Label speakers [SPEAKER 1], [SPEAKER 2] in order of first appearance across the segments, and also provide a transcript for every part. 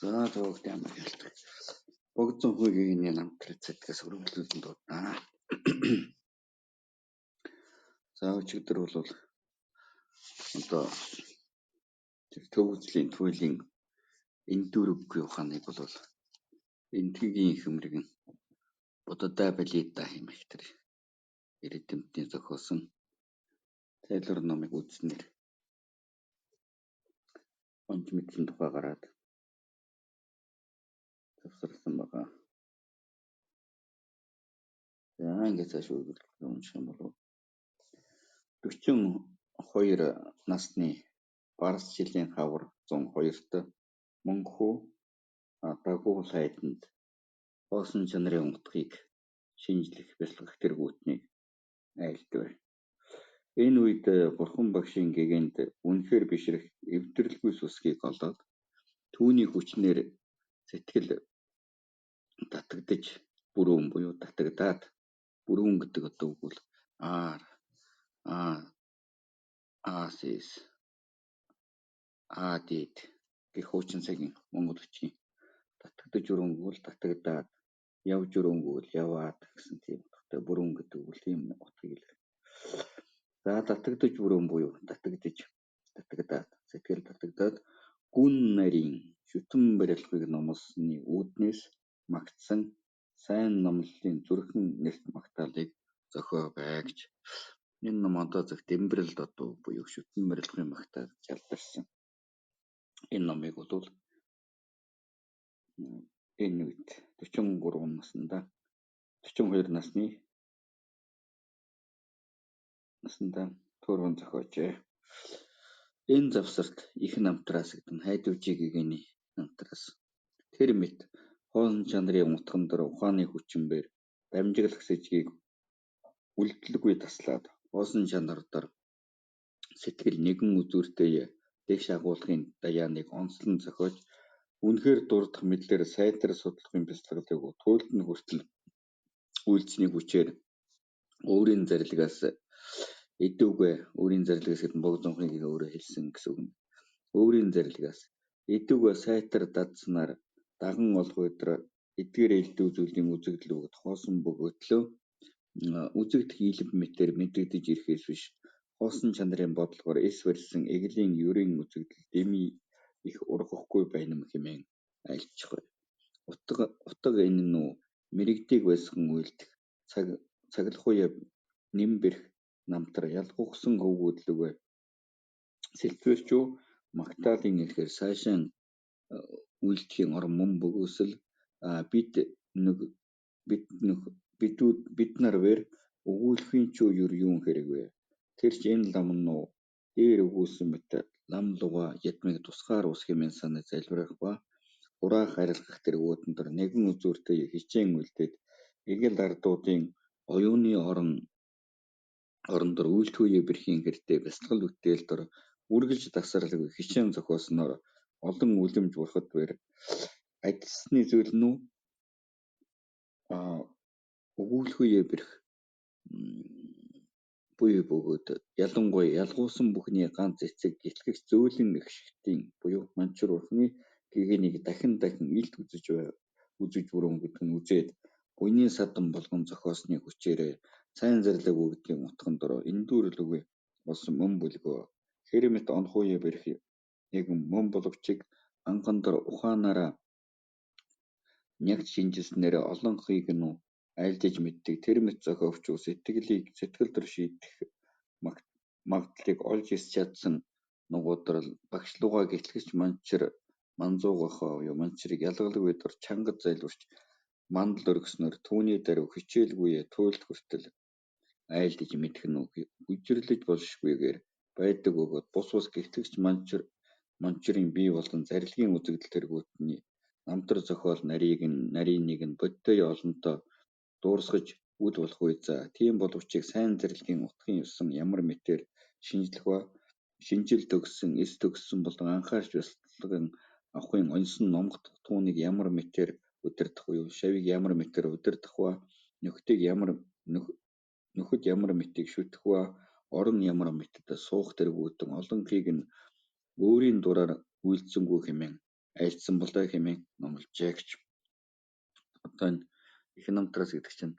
[SPEAKER 1] За зөөгт ямар хэлдэг. Богдсон хүйгийн намтрал цэдгээс өргөлүүлэн дуудана. За өчигдөр бол одоо төвөзлийн туйлын эндүрэггүй ухааныг бол эндгийн хөмрэгэн бододай балита хэмэх тэр эрдэмтний зохиосон тайлбар номыг үзснээр онц мэдсэн тухай гараад завсарласан байгаа. За ингээд цааш унших юм бол 42 насны Барс жилийн хавар 102-т мөнхөө дагуул хайданд хоосон чанарын утгыг шинжлэх бяцлах тэргүүтнийг айлдав. Энэ үед бурхан багшийн гэгэнд үнэхээр бишрэх эвдэрлгүй сүсгийг олоод түүний хүчнээр сэтгэл татагдж бүрүүн буюу татагдаад бүрүүн гэдэг одоо үг бол aasis aadid гэх хуучин цагийн монгол хүчийн татагдж өрөнгөвөл татагдаад явж өрөнгөвөл яваад гэсэн тийм утгатай бүрүүн гэдэг үг тийм утгыг илэрхийлдэг. За татагдж бүрүүн буюу татагдаад сэтгэл татагдаад гүн нарийн шүтэн барилгыг номлосны үүднээс магтсан сайн номлолын зүрхэн нэрт магтаалыг зохио байгж энэ ном одоо зөв Дэмбэрэлд одоо буюу шүтэн барилгын магтаал залдарсан. Энэ номыг бол энэ үед 42 насны төрөн зохиожээ. Энэ завсарт их намтраас гэдэг нь хайдвжиг гэгэний намтраас тэр мэт хоосон чанарын утхан дор ухааны хүчинээр дамжиглах сэжгийг үлдэлгүй таслаад хоосон чанар дор сэтгэл нэгэн үзүүртэй дэш агуулгын даяаныг онцлон зохиож үнэхээр дурдах мэдлэр сайтар судалгын бяцлаглыг туйлдны хүртэл үйлцнийг хүчээр өөрийн зарилгаас идэвгүй өөрийн зарилгаас гэдэг нь богдонхыг өөрөө хэлсэн гэсэн үг. Өөрийн зарилгаас идэвгүй сайтар дадснаар даган олох өдр эдгээр элдв зүйлийн үзэгдэл бөгөөд хоосон бөгөөдлөө үзэгдэх илб мэтэр мэдэгдэж ирэхээс биш хоосон чанарын бодлогоор эс барьсан эглийн ерийн үзэгдэл дэми их ургахгүй байна хэмээн айлчгүй. Утга энэ нь мэрэгдийг байсхан үйлдэх цаглахуя нэм бэрх намтар ялгуугсан хөвгүүдлүгэ сэлбэрчүү магтаалын ихээр сайшаан үйлдэхийн орон мөн бөгөөсөл бид нар вэр өгүүлэхийн чүү юун хэрэг вэ? Тэр ч энэ лам нуу дээр өгүүлсэн мэт лам луга ядмыг тусгаар ус хэмээн санаж залбирах ба ураах арилгах тэргүүтэн дор нэгэн үзүүртэй хичээн үлдээд эгэл ардуудын оюуны орон дор үйлдвэе бэрхийн хэртэй бяцлал үтээл дор үргэлж тасралгүй хичээн зохиосноор олон үлэмж бурхад бэр ажилласны зүйл нь өгүүлэхүйе бэрх буюу бөгөөд ялангуяа ялгуусан бүхний ганц эцэг гэтлэгч зөөлөн ихшигтийн буюу манчуур бурхны гэгэнийг дахин илт үзэж бүрэн гэдэг нь үзээд буйны садан болгон зохиосны хүчээр сайн зарлаг өгдгийн утган дор эндүүрлүгэ болсон мөн бүлгөө хэрмэт онхуе бэрх нэгэн мөн боловчиг анхан дор ухаанаараа нягт шинжилснээр олон хийг нь айлдаж мэддэг тэр мэт зохиовчуу сэтгэл төр шийдэх магадлалыг олж ирс чадсан нугуудрал багшлууга гэтлэгч манчрыг ялгалгүй дор чангад зайлварч мандал өргөснөр түүний даруй хичээлгүй туйлд хүртэл айлдаж мэдэх нь хүжирлэж болшгүйгээр байдаг бөгөөд бус гэтлэгч манчрын бий болон зарилгын үзэгдэл тэргүүтний намтар зохиол нарийныг нь бодтой олонтой дуурсгаж үл болох үе за тийм боловчийг сайн зарилгын утгын ёсон ямар мэтээр шинжил төгссөн эс төгссөн болон анхаарч бяцлаган авахын оньсон номгот түүнийг ямар мэтээр удирдах буюу шавийг ямар мэтээр удирдах ба нөхөд ямар мэтийг шүтэх ба орон ямар мэтэд суух тэргүүтэн олон хийг нь өөрийн дураар үйлдсэнгүй хэмээн айлдсан болоо хэмээн номлжээ гэж. Одоо энэ их намтраас гэдэг чинь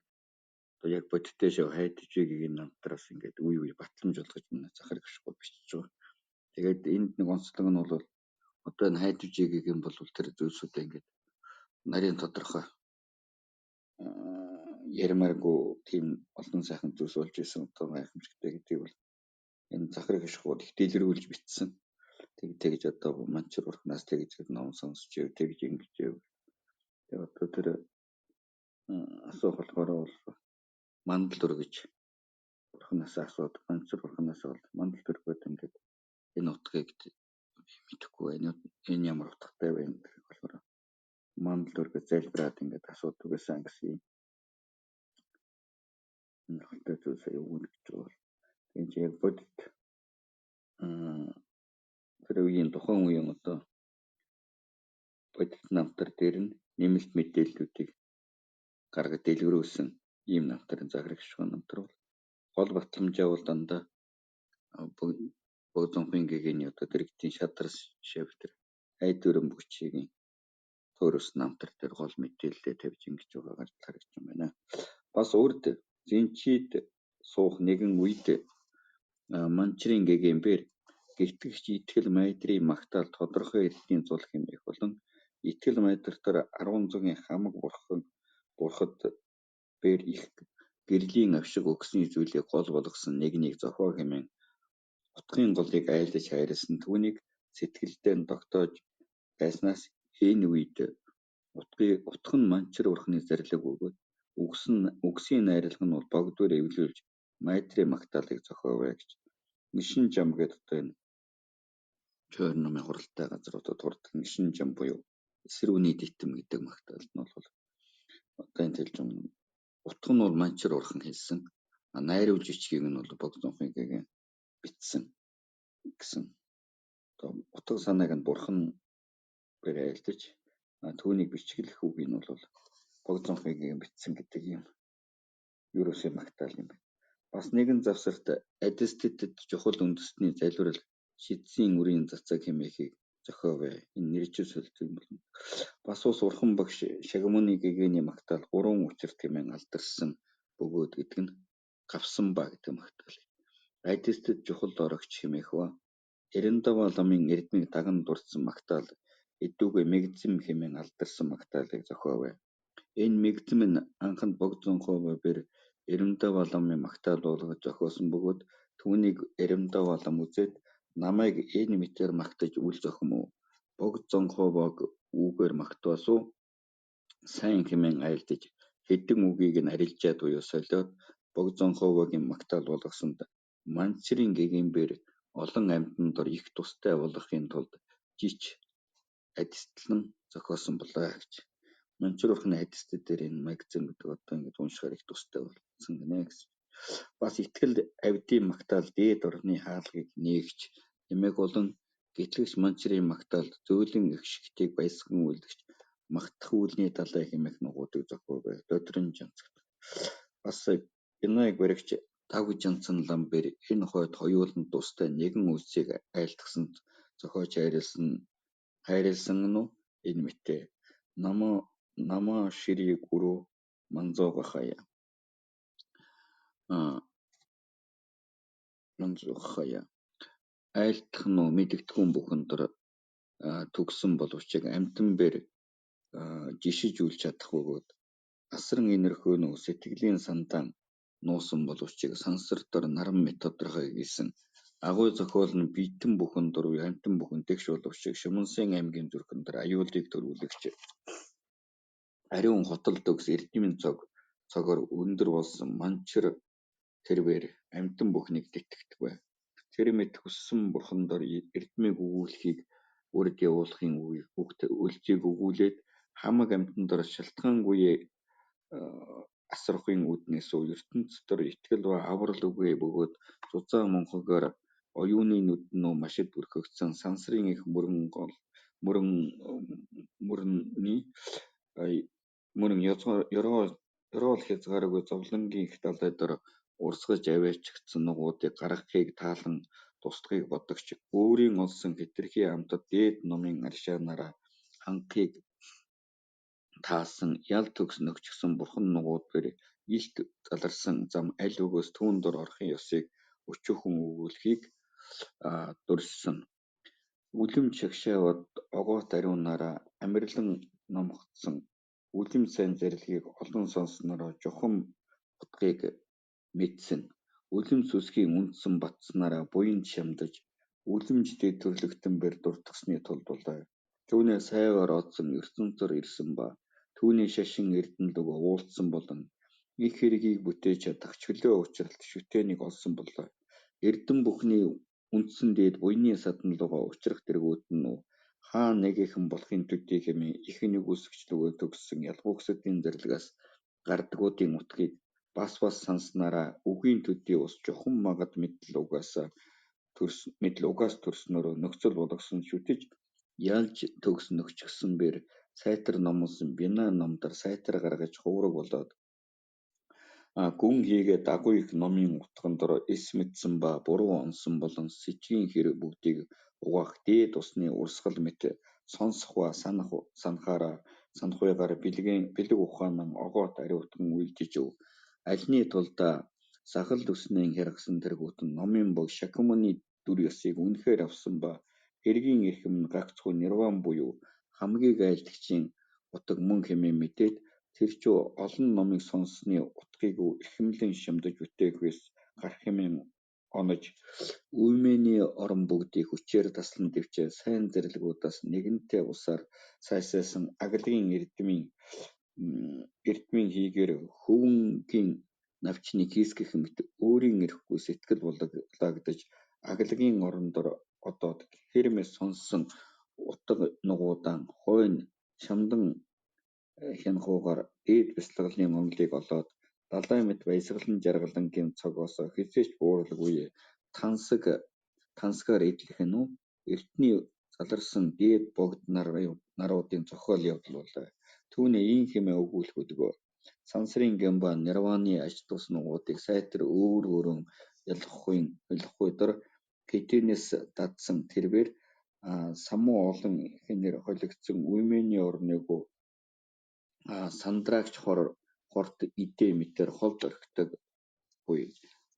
[SPEAKER 1] одоо яг бодиттой шоу хайдаж байгагийн намтраас ингээд үе батламж болгож захар гიშгүй бичиж байгаа. Тэгээд энд нэг онцлог нь бол одоо энэ хайдаж байгагийн бол тэр зүйлсүүдээ ингээд нарийн тодорхой ярмааргүй тийм олон сайхан зүйлс болж исэн одоо гайхамшигтай гэдэг бол энэ захар гიშгууд их дэлгэрүүлж бичсэн. Тэгж одоо манчир урхнаас тэгж ном сонсч тэгж ингэж. Тэгээд одоо тэр асуух болохоор бол мандал дөр гэж урхнаас асууд манчир урхнаас бол мандал дөргөд ингээд энэ утгыг мэдэхгүй байна. Энэ ямар утгатай байна гэх болохоор мандал дөргөд залбираад ингээд асуудаг байсан гэсэн юм. Хөлтэй зүйлсээ юу гэж бол энэ яг бодит тэр үеийн тухайн үеийн одоо бодит намтар дээр нь нэмэлт мэдээллүүдийг гаргаж дэлгэрүүлсэн ийм намтарын захирах гишүүн намтар бол гол батламжаа бол дандаа Богдонхын гэгэний одоо дэрэгдийн шадар шав тэр хайд өрөн бүгчийн төрөс намтар дээр гол мэдээлэлээ тавьж ингэж байгаагаар харагдаж байна. Бас урд зинчид суух нэгэн үед манчрын гэгээмбэр гэгтгэгч итгэл майдрын магтаал тодорхой эртний зул хэмээх болон итгэл майдартар 10 хамаг бурхад бэр их гэрлийн авшиг өгсний зүйлийг гол болгосон нэгнийг зохио хэмээн утгын голыг айлдаж хайрлсан. Түүнийг сэтгэлдээ тогтоож байснаас энэ үед утга нь манчир урхны зарлиг өгөөд үгсийн найрлага нь бол богдуур эвлүүлж майдрын магтаалыг зохиовэ гэж. Нишин жам гэдэг одоо энэ чойр номын хуралтай газруудад хурдаг нишин жам буюу эсрүүний дитэм гэдэг магтаалд нь бол одоо энэ хэлж юм утга нь бол манчир урхан хэлсэн. Найруулж ичгийг нь бол Богдонхын гэгээн бичсэн гэсэн. Одоо утга санааг нь бурхан бэр айлдаж түүнийг бичгэлэх үгийг нь бол Богдонхын гэгээн бичсэн гэдэг юм. Ерөөсөө магтаал юм байна. Бас нэгэн завсарт адистидэд чухал үндэсний залбирал шидсийн үрийн цацаг хэмээхийг зохиовэ. Энэ нэржил сүлжээ юм болно. Бас ус урхан багш Шагмуны гэгээний магтаал 3 учирт хэмээн алдарсан бөгөөд гэдэг нь гавсан ба гэдэг магтаал. Адистид чухал орогч хэмээх ба Эрэндава ламын эрдмийг даган дурдсан магтаал эдүүгээ мэгзэм хэмээн алдарсан магтаалыг зохиовэ. Энэ мэгзэм нь анханд Богдонхоо бэр Эрэндава ламын магтаал болгож зохиосон бөгөөд түүнийг Эрэндава лам үзээд намайг энэ мэтээр магтаж үл зохим уу? Богдонхоог үгээр магтвас уу? Сайн хэмээн айлдаж хэдэн үгийг нь арилжаад буюу солиод Богдонхоогийн магтаал болгосонд манчрын гэгээмбэр олон амьтан дор их тустай болгохын тулд жич адистлан зохиосон болоо гэж. Манчир урхны адистд дээр энэ магзин гэдэг одоо ингэж уншихаар их тустай болсон гинэ гэсэн. Бас итгэл авдийн магтаал дээд орны хаалгыг нээгч нэмэг болон гэтлэгч манчрын магтаал зөөлөн их шигтийг баясган үлдэгч магтах үүлний далай хэмээх нугуудыг зохиовэ. Додрын жанцагт. Бас Бинайг баригч Давж жанцсан лам бэр энэ хойд хоёуланд тустай нэгэн үлсийг айлтгсан зохиож хайрлсан нь энэ мэтээ намаа ширий гүрүү манзууга хаяа айлтгах нь мэдэгдэхүүн бүхэн дор төгсөн боловч амтан бэр жишиж үл чадах бөгөөд асран инэрхүү сэтгэлийн сандаан нуусан боловч сансар дор наран мэт тодорхой гэсэн агуй зохиол нь битэн бүхэн дор амтан бүхэн тэгш боловч Шүмэнсэн аймгийн зүрхэн дор аюулыг төрүүлэгч ариун хотол төгс эрдмийн цогоор өндөр болсон манчир тэрвэр амтан бүхнийг тэтгэдэг бай. Тэр мэт хүссэн бурхан дор эрдмийг өгүүлэхийг үрд явуулахын үлцийг өгүүлээд хамаг амтан дор шалтгаангүй асархын үднээс ертөнц дор итгэл ба аврал үгүй бөгөөд зузаан монхогоор оюуны нүдэн машид бүрхэгдсэн сансрын их мөрөн ёроол хязгааргүй зовлонгийн их далай дор урсгаж аваачигдсан нугуудыг гаргахыг таалан тусдахыг бодогч өөрийн олсон хэтэрхий амтад дээд номын аршаанаараа анхыг таасан ял төгс нөгчгсөн бурхан нугууд бэр илт заларсан зам аль өгөөс түүн дор орохын ёсыг өчүүхэн өгүүлэхийг дурьсан. Үлэм чагшаавад огоот ариунаараа амирлан номгдсон үлэм сайн зарилгийг олон сонсноороо жухам утгыг мэдсэн. Үлэм сүсгийн үндсэн батснараа буянд шамдаж үлэмжтэй төрлөختөн бэр дуртгсны тулд болоо. Түүнээ сайваар оодсон ертөнцөөр ирсэн ба түүний шашин эрдэнэлөг уулдсан болон их хэргийг бүтээж чадах чөлөө учралт шүтээнийг олсон болоо. Эрдэн бүхний үндсэн дээд буйны саданлугаа учрах дэргүүд нь хаа нэгийнхэн болохын төдий хэмээн их нэг үсгчлөгөө төгссөн ялгууксдын зэрлэгээс гардгуудын утгыг бас санснараа үгийн төдий ус жухан магад мэдл угаас төрснөөрөө нөхцөл болгосон шүтэж ялж төгс нөхчгсөн бэр сайтар номлсон бина номдар сайтар гаргаж хувраг болоод гүн хийгээд агуу их номын утган дор эс мэдсэн ба буруу онсон болон сэжгийн хэрэг бүгдийг угаах дээд усны урсгал мэт сонсох ба санахуйгаар бэлэг ухаанан огоот ариутган үйлдэж өв. Альны тулдаа сахал төснийн хэрэгсэн тэргүүт нь номын бог Шакямуни дүр ёсыг үнэхээр авсан ба хэргийн эрхэм нь гагцхүү нирван буюу хамгийн айлтгчийн утга мөн хэмээн мэдээд тэр ч олон номыг сонссны утгыг эрхэмлэн шамдаж бүтээгээс гарах хэмээн онож үймээний орон бүгдийг хүчээр таслан дэвчээ сайн зэрлэгүүдээс нэгэнтээ усаар сайсайсан аглагийн эрдмийн хийгээр хөвөнгийн навчныг хийсгэх мэт өөрийн эрэхгүй сэтгэл булагдаж аглагийн орон дор одоод Хермес сонссон утга нугуудаан хойно шамдан хянахуугаар дээд бяцлаглалын онолыг олоод далай мэт баясгалан жаргалангийн цогоос хизээч бууралгүй тансгаар идэх нь эртний заларсан дээд богд наруудын зохиол явдал болоо. Түүний ийм хэмээн өгүүлэх өдгөө сансрын гямба нирваны аж тус нугуудыг сайтар өөрөөрөн ялахгүй дор Кетенес дадсан тэрбээр самуу олон хинээр холигдсон үймээний орныг сандраагч хорт идэ мэтэр холд орхидог буй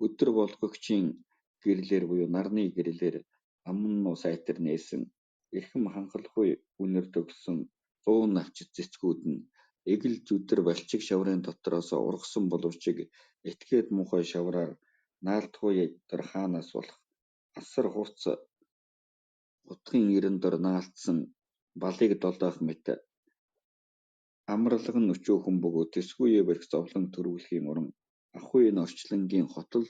[SPEAKER 1] өдөр болгогчийн гэрлэр буюу нарны гэрлэр амнуу сайтар нээсэн эрхэм ханхалгүй үнэр төгссөн 100 навчит цэцгүүд нь эгэл зүдэр балчиг шаврын дотроос ургасан боловчиг этгээд муухай шавраар наалтгүй дор хаанаас болох асар хувц утгын эрен дор наалтсан балыг долоох мэт амралган өчүүхэн бөгөөд тэсгүйе барих зовлон төрүүлэхийн уран ахгүй энэ орчлонгийн хотол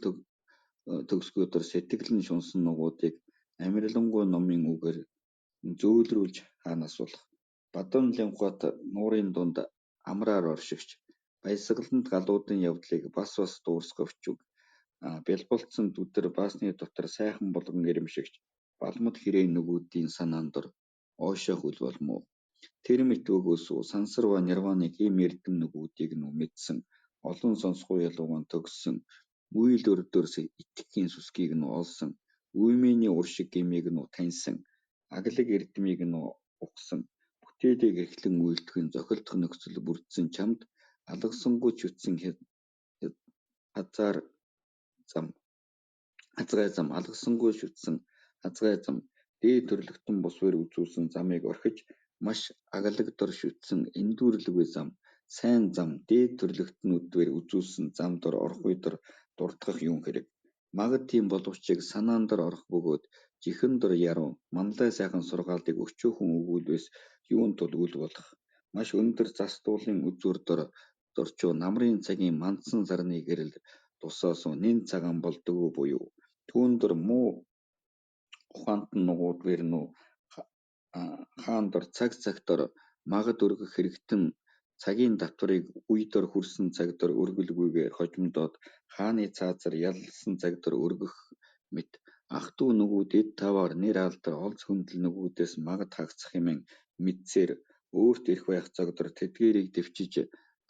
[SPEAKER 1] төгсгөөдөр сэтгэлэн шунсан нугуудыг амирлангуй номын үгээр зөөлрүүлж хаанаас болох бадан лямхат нуурын дунд амраар оршигч баясгаланд галуудын явдлыг бас дуусгавч бялбалцсан дүдэр баасны дотор сайхан болгон ирэмшигч балмад хэрэг нөгүүдийн санаан дор оошоо хөл болмоо. Тэр мэт өгөөс сансарва нирваны ийм эрдэм нөгүүдийг мэдсэн олон сонсгүй ялуугаан төгссөн үйл өрдөөс итгэхийн сүсгийг олсон үймээний уршиг гимийг таньсан аглаг эрдмийг ухсан бүтээлийг эхлэн үйлдэх зохилдох нөхцөл бүрдсэн чамд алгасангуй шүтсэн хазгай зам дээд төрлөختөн бус бэр үзүүлсэн замыг орхиж маш аглагдор шүтсэн эндүүрлэгүй зам сайн зам дээд төрлөختнүүд бэр үзүүлсэн зам дор орох үедэр дурдгах юм хэрэг магад тийм боловчийг санаан дор орох бөгөөд жихэн дор яруу манлай сайхан сургаалыг өчүүхэн өгүүлвээс юун тул үл болох маш өндөр застуулын үзүүр дорчуу намрын цагийн мандсан сарны гэрэл тусаас нэн цагаан болдгоо буюу түүн дор муу ухаантан нугууд бэр хаан дор цагтор магад өргөх хэрэгтэн цагийн давтварыг үе дор хүрсэн цаг дор өргөлгүйгээр хожимдоод хааны цаазар ялсан цаг дор өргөх мэт ах дүү нөгүүд эд таваар нэр алдар олз хүндэл нөгүүдээс магад хагацах хэмээн мэдсээр өөрт ирэх байх цаг дор тэдгээрийг дэвчиж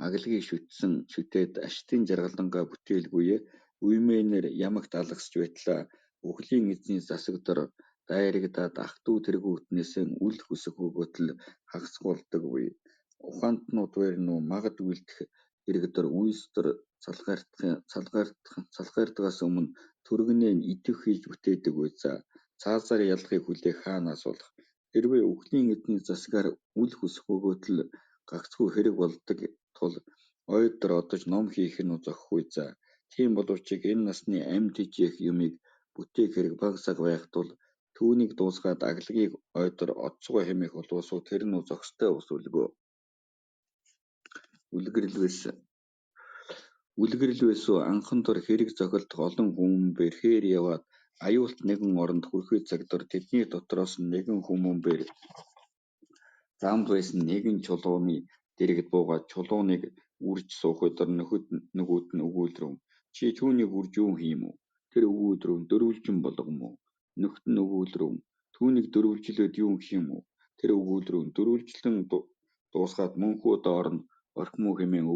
[SPEAKER 1] аглагийг шүтээд аштын жаргалангаа бүтээлгүйе үймээнээр ямагт алгасч байтлаа үхлийн эзний засаг дор дайрагдаад ах дүү тэргүй үтнээсээ үл хүсэх өгөөтл хагасгуулдаг буй. Ухаантнууд бээр нүү магад үйлдэх иргэдэр үйлстэр салгаардахаас өмнө түргэнээ нь идэх хийж бүтээдэг буй. Цаазаар ялахыг хүлээх хаанаас болох. Хэрвээ үхлийн эдний засгаар үл хүсэх өгөөтл гагцхүү хэрэг болдог тул ойдор одож ном хийх нь зохихгүй. Тийм боловч энэ насны амьд хижээх юмыг бүтээх хэрэг баг саг байх тул түүнийг дуусгаад аглагыг ойдор одцгой хэмээх боловсоо тэр нь зохистой ус үлгөө. Үлгэрлвэсүү анхан дор хэрэг зохилдох олон хүмүүн бэрхээр яваад аюулт нэгэн оронд хүрэхүй цагдор тэдний дотроос нэгэн хүмүүн бэр замд байсан нэгэн чулууны дэргэд буугаад чулууныг үрж суух өдөр нөгөөд нь өгүүлрэв. Чи түүнийг үрж юу хийм үү? Тэр өгүүлрэв. Дөрвөлжин болгом уу? Нөхд нь өгүүлрэв. Түүнийг дөрвөлжлөөд юу хийм үү? Тэр өгүүлрэв. Дөрвөлжлөн дуусгаад мөнхөө доорн орхим уу хэмээн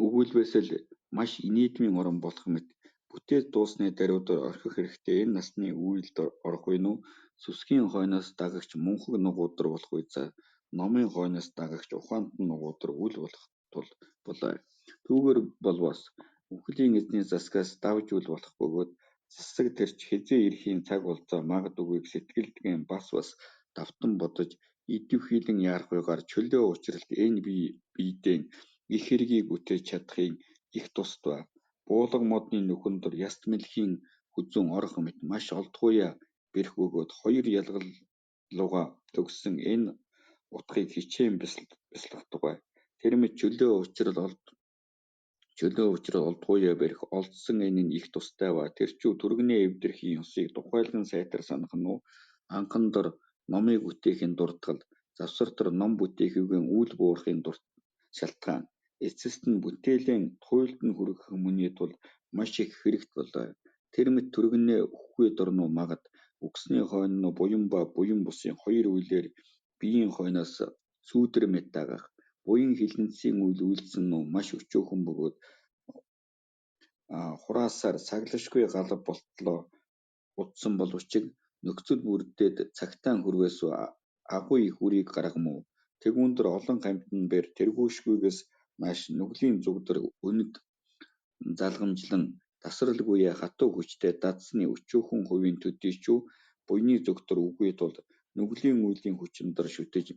[SPEAKER 1] өгүүлвэсэл маш инээдмийн орон болох мэт бүтээж дуусны даруйдаар орхих хэрэгтэй. Энэ насны үйлд орох вэ нү? Сүсгийн хойноос дагагч мөнхөг нугуудар болох вэ? Номын хойноос дагагч ухаантан нугуудар үл болох тул болоо. Түүгээр болвоос үхлийн эзний засгаас давж үл болох бөгөөд засаг тэрч хэзээ ирэхийн цаг болцоо магадгүй сэтгэлдгэн бас давтан бодож идэвхийлэн яарах байгаар чөлөө учралт энэ биедээ их хэргийг бүтээж чадахын их тусд ба. Буулга модны нөхөн дор яст мэлхийн хүзүүн орох мэт маш олдгуяа бэрх өгөөд хоёр ялгаллууга төгссөн энэ утгыг хичээн бясалгахдаггүй. Тэр мэт чөлөө учрал олдгуяа бэрх олдсон энэ нь их тустай ба. Тэрчүү түргэнээ эвдэрхийн ёсыг тухайлан сайтар санах нь уу? Анхан дор номыг бүтээхийн дуртгал, завсартар ном бүтээхүйгэн үйл буурахын шалтгаан, эцэст нь бүтээлийн туйлд нь хүргэх мөний тул маш их хэрэгт болоо. Тэр мэт түргэнээ үхэхүй дурнуу магад үгсний хойно буян ба буян бусын хоёр үйлээр биеийн хойноос сүүдэр мэт дагах. Буян хилэнцгийн үйл үйлдсэн нь маш өчөөхөн бөгөөд хураасаар саглашгүй галав болтлоо удсан боловч нөхцөл бүрдээд цагтаан хүрвээс агуу их үрийг гаргам уу? Тэгүүндэр олон гамтан бэр тэргүүшгүйгээс нааш нүглийн зүгдэр өнөд залгамжлан тасралгүйе хатуу хүчтэй дадсны өчөөхөн хувийн төдийчүү буйны зүгтэр үгүй тул нүглийн үйлийн хүчиндор шүтэж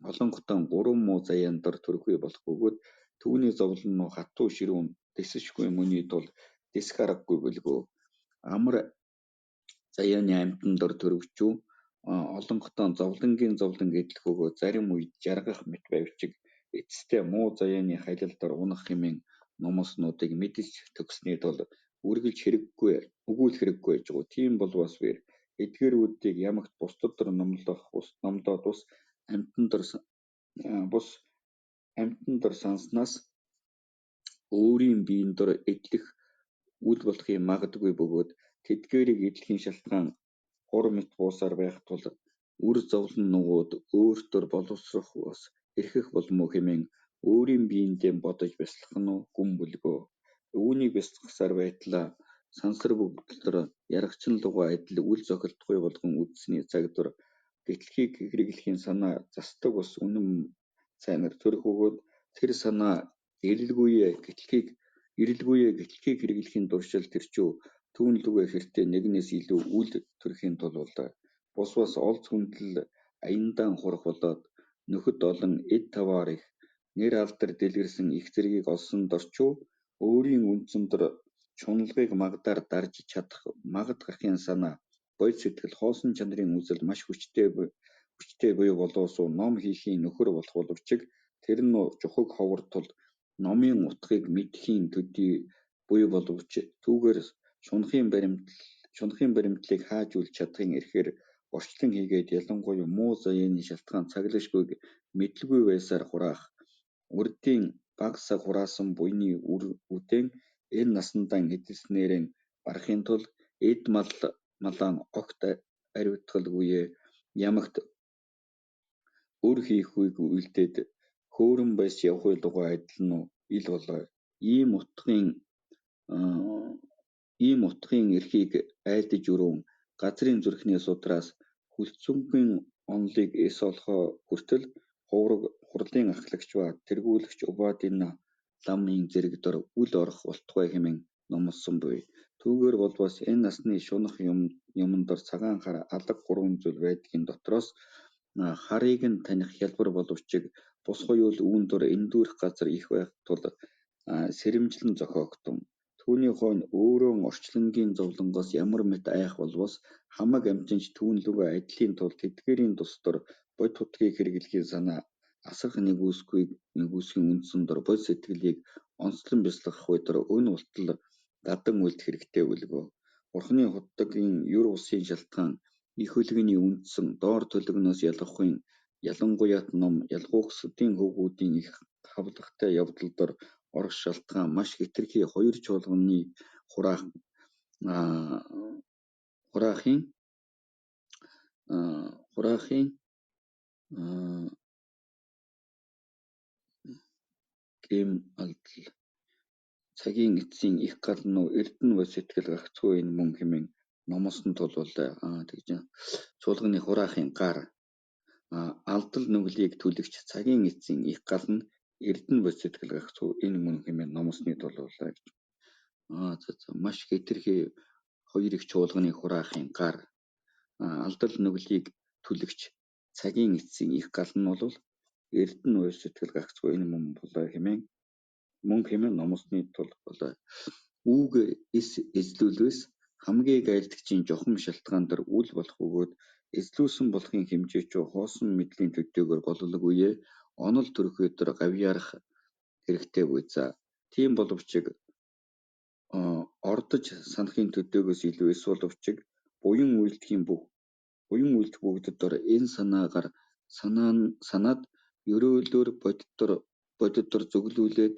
[SPEAKER 1] олонготон 3 муу заяан дор төрөхүй болох бөгөөд түүний зовлон нь хатуу ширүүн дэсшгүй мөний тул дэсх аргагүй бөлгөө. Амар заяаны амьтан дор төрөвчүү олонготон зовлон эдлэх өгөө зарим үед жаргах мэт байвчиг эцэстээ муу заяаны халилдор унах хэмээн номоснуудыг мэдэж төгссний тул үргэлж өгүүлэх хэрэггүй ажгүй. Тийм болвоос бээр эдгээрүүдийг ямагт бусдад дор номлоод бус амьтан дор санснаас өөрийн биен дор эдлэх үл болохыг магадгүй бөгөөд тэдгээрийг эдлэхийн шалтгаан хур мэт буусаар байх тул үр зовлон нугууд өөртөө боловсрох бас эрхэх болмоо хэмээн өөрийн биендээ бодож бясалгах нь гүн бөлгөө. Үүнийг бясалгахсаар байтал сансар бүгдлэр яргачин лугаа адил үл зохилдохгүй болгон үдсэний цаг дор гэтлэхийг хэрэглэхийн санаа застдаг бас үнэн сайнаар төрөх өгөөд тэр санаа эрэлгүйе гэтлэхийг хэрэглэхийн дуршил тэрчүү түүн лүгэ хэртээ нэгнээс илүү үл төрхийн тул бус олз хүндэл аяндаан хурах болоод нөхөд олон эд таваар их нэр алдар дэлгэрсэн их зэргийг олсон дорчуу өөрийн үндсэн дор чуналгыг магдаар дарж чадах магад гарахын санаа бод сэтгэл хоосон чанарын үзэл маш хүчтэй буй болоосуу ном хийхийн нөхөр болох боловч тэр нь жухаг ховор тул номын утгыг мэдхийн төдий буй боловч түүгээр шунахын баримтлалыг хааж үлж чадахын эрхээр орчлон хийгээд ялангуяа муу заяаны шалтгаан цаглашгүй мэдлгүй байсаар хураах урдийн баг саг хураасан буйны үдэн энэ насандаа эдэснээрэн барахын тулд эд малаан огт ариутгалгүйе ямагт өр хийхүйг үлдээд хөөрөн байс явахүй лугаа адил нь ил болоо. Ийм утгын Ийм утгын эрхийг айлдаж өрөөн газрын зүрхний судраас хүлцэнгийн онолыг эс олохоо хүртэл хурлын ахлагч ба тэргүүлэгч Убадын ламын зэрэг дор үл орох болтугай хэмээн номлосон буй. Түүгээр болбос энэ насны шунах юмн дор цагаан хар алга гурван зүйл байдгийн дотроос харыг нь таних хялбар боловч бус хоёул үүн дор эндүүрэх газар их байх тул сэрэмжлэн зохиогдсон. Түүний хойно өөрөө орчлонгийн зовлонгоос ямар мэт айх болбос хамаг амтэнч түүн лүгэ адилын тул тэдгээрийн тус дор бод хутгийг хэрэглэхийн санаа асах нэгүсгийн үндсэн дор бод сэтгэлийг онцлон бясалгах үе дор өн ултал дадан үлдэх хэрэгтэй үлгөө. Бурхны хутгийн юр усын шалтгаан их хөлгөний үндсэн доор төлөгнөөс ялгахын ялангуяат ном ялгуухсдын хөвгүүдийн их хавлагтай явдал дор орох шалтгаан маш хэтэрхий хоёр чуулганы хураахын гэм алдал цагийн эцсийн их галнуу эрдэнэ бод сэтгэл гагцгүй энэ мөн хэмээн номлосон тул тэгж чуулганы хураахын гар алдал нүглийг түлэгч цагийн эцсийн их гал нь эрдэнэ бод сэтгэл гагцгүй энэ мөн хэмээн номлосны тул гэж маш хэтэрхий хоёр их чуулганы хураахын гар алдал нүглийг түлэгч цагийн эцсийн их гал нь бол эрдэнэ бод сэтгэл гагцгүй энэ мөн хэмээн номлосны тул үг эзлүүлвэс хамгийн гайлдагчийн жохом шалтгаан дор үл болох бөгөөд эзлүүлсэн болохын хэмжээ ч хоосон мэдлийн төдийгөр боллог үе онол төрхий дор гавьяарах хэрэгтэй буй. Тийм боловч ордож санахын төдийгөөс илүү эс боловч буян үйлдэх бүгдд дор энэ санаад ерөөлөөр бодит дор зөвлүүлээд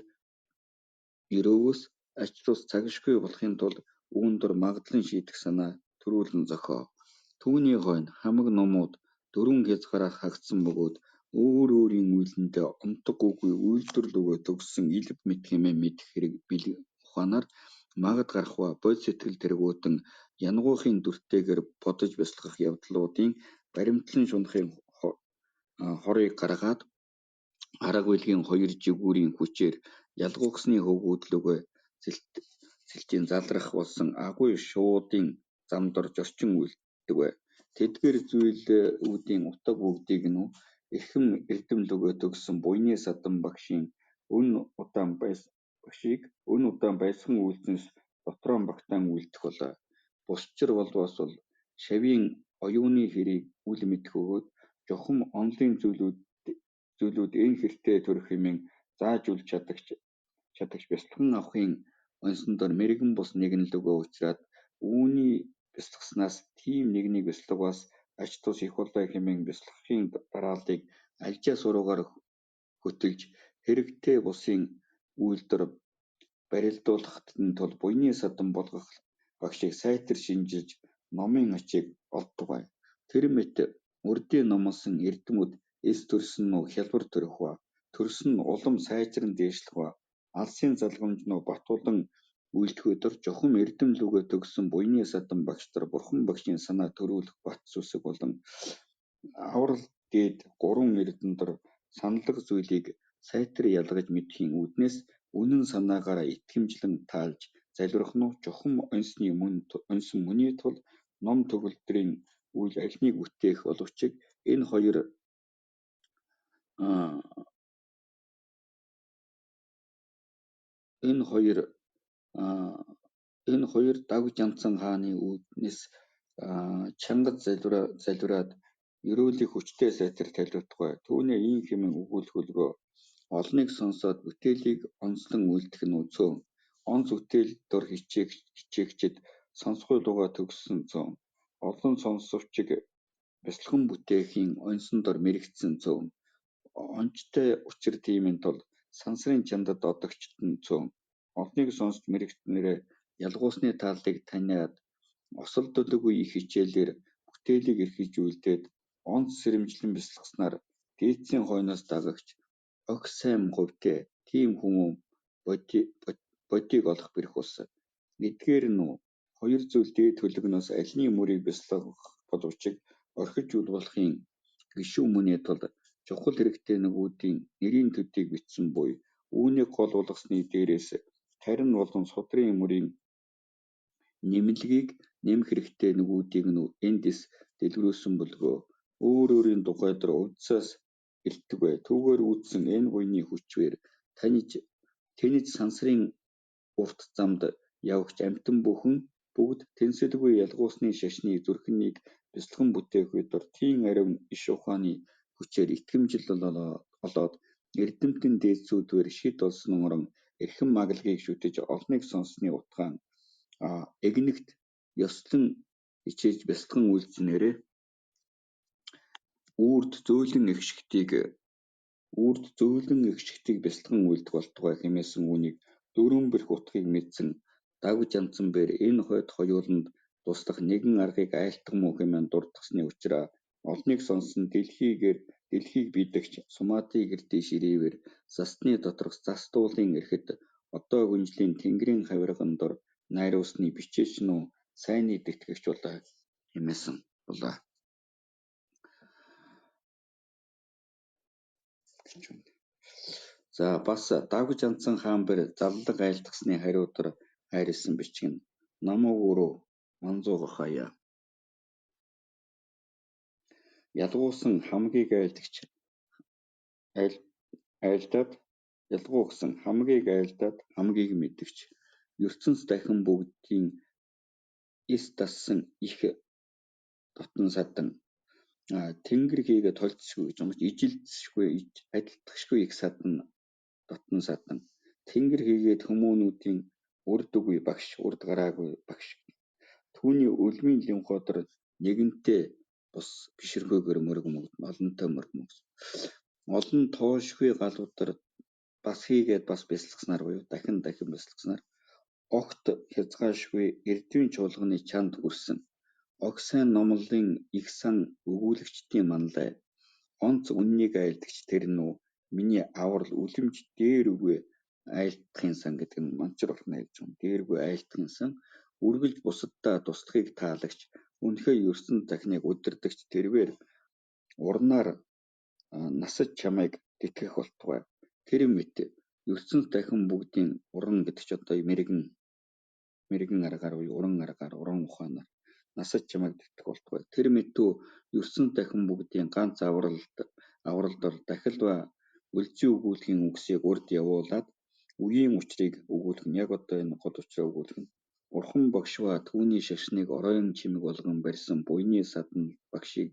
[SPEAKER 1] ерөөвөөс ач тус цагшгүй болохын тулд үүн дор магадлан шийдэх санаа төрүүлэн зохио. Түүний хойно хамаг номууд дөрвөн хязгаараас хагдсан бөгөөд өөрийн үйлэндээ ондог үгүй үйлдвэрлэл өгөө төгссөн илб мэт хэмээн мэдэх хэрэг ухаанаар магад гарах ба бод сэтгэл тэргүүтэн янагуухын дүртэйгээр бодож бясалгах явдлуудын баримтлан шунахын хорыг гаргаад арга билгийн хоёр жигүүрийн хүчээр ялгуухсны хөвгүүдлүгэ сэлтийн залрах болсон агуй шуудын зам дор зорчин үлддэг бай. Тэдгээр зүйлүүдийн утга бүгдийг нь эрхэм эрдэм лүгэ төгссөн буйны садан багшийг өн удаан баясхан үйлснээс дотроон багтаан үйлдэх болоо. Бусчир болбоос шавийн оюуны хэрийг үл мэдэх өгөөд жохом онолын зүйлүүд энэ хэртэй төрөх хэмээн зааж үл чадагч бясалган авахын оньсон дор мэргэн бус нэгэн лүгэ учраад үүний бясалгаснаас тийм нэгнийг бясалгаваас ач тус их болоо хэмээн бясалгахын дарааллыг альжаа суруугаар хөтөлж хэрэгтэй бусын үйлдвэр барилдуулахын тулд буйны садан болгох багшийг сайтар шинжилж номын ачийг олдог бай. Тэр мэт урдийн номлосон эрдэмүүд эс төрсөн нь хялбар төрөх ба төрсөн нь улам сайжран дээшлэх ба алсын залгамж нь бат улан үйлдэх өдөр жохом эрдэм лүгэ төгссөн буйны садан багш нар бурхан багшийн санаа төрүүлэх бат сүсэг болон аврал дээд гурван эрдэнэ дор саналга зүйлийг сайтар ялгаж мэдхийн үүднээс үнэн санаагаараа итгэмжлэн таалж залбирах нь жохом оньсон мөний тул ном төгөлдрийн үйл альнийг бүтээх боловч энэ хоёр даг жанцан хааны үүднээс чангад залбираад ерөөлийг хүчтэй сайтар талбайтугай. Түүний ийм хэмээн өгүүлбэлгөө олныг сонсоод бүтээлийг онцлон үйлдэх нь цөөн. Онц үтэл дор хичээгчид сонсгой луга төгссөн цөөн. Олон сонсовчиг бясалган бүтээхийн оньсон дор мэрэгдсэн цөөн. Онцтой учир тиймийн тул сансрын чандад одогчд нь цөөн. Олныг сонсч мэрэгдснээрээ ялгуусны тааллыг таниад осолдолгүй их хичээлээр бүтээлийг эрхэж үлдээд онц сэрэмжлэн бясалгаснаар дээдсийн хойноос дагагч огь сайн говьтэй тийм хүмүүн бодийг олох бэрх болсон. Эдгээр нь хоёр зүйл дээд хөлөгнөөс алины мөрийг бясалгах боловч орхиж үлбэлхийн гишүүн мөний тулд чухал хэрэгтэй нөгүүдийн нэрийн төдийг бичсэн буй үүнийг гол болгосны дээрээс тарин болон судрын мөрийн нэмэлгийг нэмэх хэрэгтэй нөгүүдийг нь эндээс дэлгэрүүлсэн бөлгөө өөрийн тухайд увдсаас илтгэв бай. Түүгээр үүдсэн энэ буйны хүчээр таниж сансрын урт замд явагч амьтан бүгд тэнцэлгүй ялгуусны шашны зүрхнийг бясалган бүтээх үедэр тийм ариун иш ухааны хүчээр итгэмжил олоод эрдэмтэн дээдсүүдээр шид олсон орон эрхэм магалагийг шүтэж олныг сонссны утгаан эгнэгт ёслон хичээж бясалган үйлчнээрээ үрд зөөлөн эгшигтийг бясалган үйлдэх болтугай хэмээсэн үүнийг дөрвөн бэрх утгыг мэдсэн Дагвич Янцан бээр энэ хойд хоёуланд туслах нэгэн аргыг айлтгах муу хэмээн дурдсаны учраа олныг сонсон дэлхийг бидэгч Сумаати гэрдийн ширээвэр сасны доторх зас дуулын эрэхэд одоо хүнжлийн тэнгэрийн хавирган дор найруулсны бичээч нуу сайныг тэтгэгч болоо хэмээсэн болоо. За бас Дагвич Янцан хаан бэр заллаг айлтгсны хариудар хайрлсан бичгэн намуу гурав манзууга хаяа. Ялгуусан хамгийг айлдаад хамгийг мэдэгч ертөнц дахин бүгдийн эс дассан их дотн садан тэнгэр хийгээ толцсгүй гэж юмж ижилдсгүй адилдахшгүй их садан дотн садан тэнгэр хийгээд хүмүүнүүдийн урд үгүй багш урд гараагүй багш түүний өлмийн линхотор нэгэнтээ бус биширхүүгээр олонтой мөргмөс олон тоошгүй галуудаар бас хийгээд бас бясалгаснаар буюу дахин бясалгаснаар огт хязгаашгүй эрдвийн чуулганы чанд хүрсэн ог сайн номлолын их сан өгүүлэгчдийн манлай онц үннийг айлдагч тэр нүү миний аврал үлэмж дээр үгүй айлтгахын сан гэдэг нь манчар орно гэж юм. Дээргүй айлтгахын сан үргэлж бусаддаа туслахыг таалагч үнэхээр ертөнц дахныг удирдагч тэрвэр урнаар насаж чамайг тэтгэх болтугай. Тэр мэт ертөнц дахин бүгдийн уран гэдэг ч одоо мэрэгэн аргаар буюу уран ухаанаар насаж чамайг тэтгэх болтугай. Тэр мэтүү ертөнц дахин бүгдийн ганц авралдор дахилба үлзий өгүүлэхийн үгсийг урд явуулаад үеийн учрыг өгүүлэх нь яг одоо энэ гол учраа өгүүлэх нь Бурхан багшва түүний шашныг оройн чимэг болгон барьсан буйны садан багшийг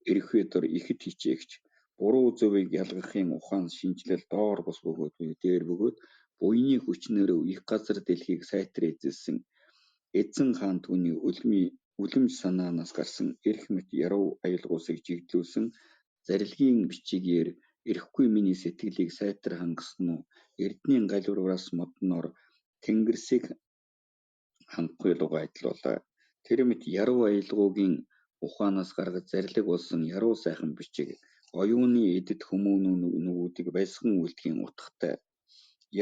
[SPEAKER 1] эрэхвэдэр ихэд хичээгч буруу зөвийг ялгахын ухаан шинжилэл доор бус бөгөөд дээр бөгөөд буйны хүчнээр их газар дэлхийг сайтар эзэлсэн эзэн хаан түүний үлэмж санаанаас гарсан эрх мэт яруу аялгуусыг жигдлүүлсэн зарилгийн бичигээр эрэхгүй миний сэтгэлийг сайтар хангасан уу эрдний галвраас модноор тэнгэрсийг хангахгүй луга адилуулаа. Тэр мэт яруу аялгуугийн ухаанаас гаргаж зарлиг болсон яруу сайхан бичиг оюуны эдэд хүмүүнүүдийг баясган үлдэхийн утгатай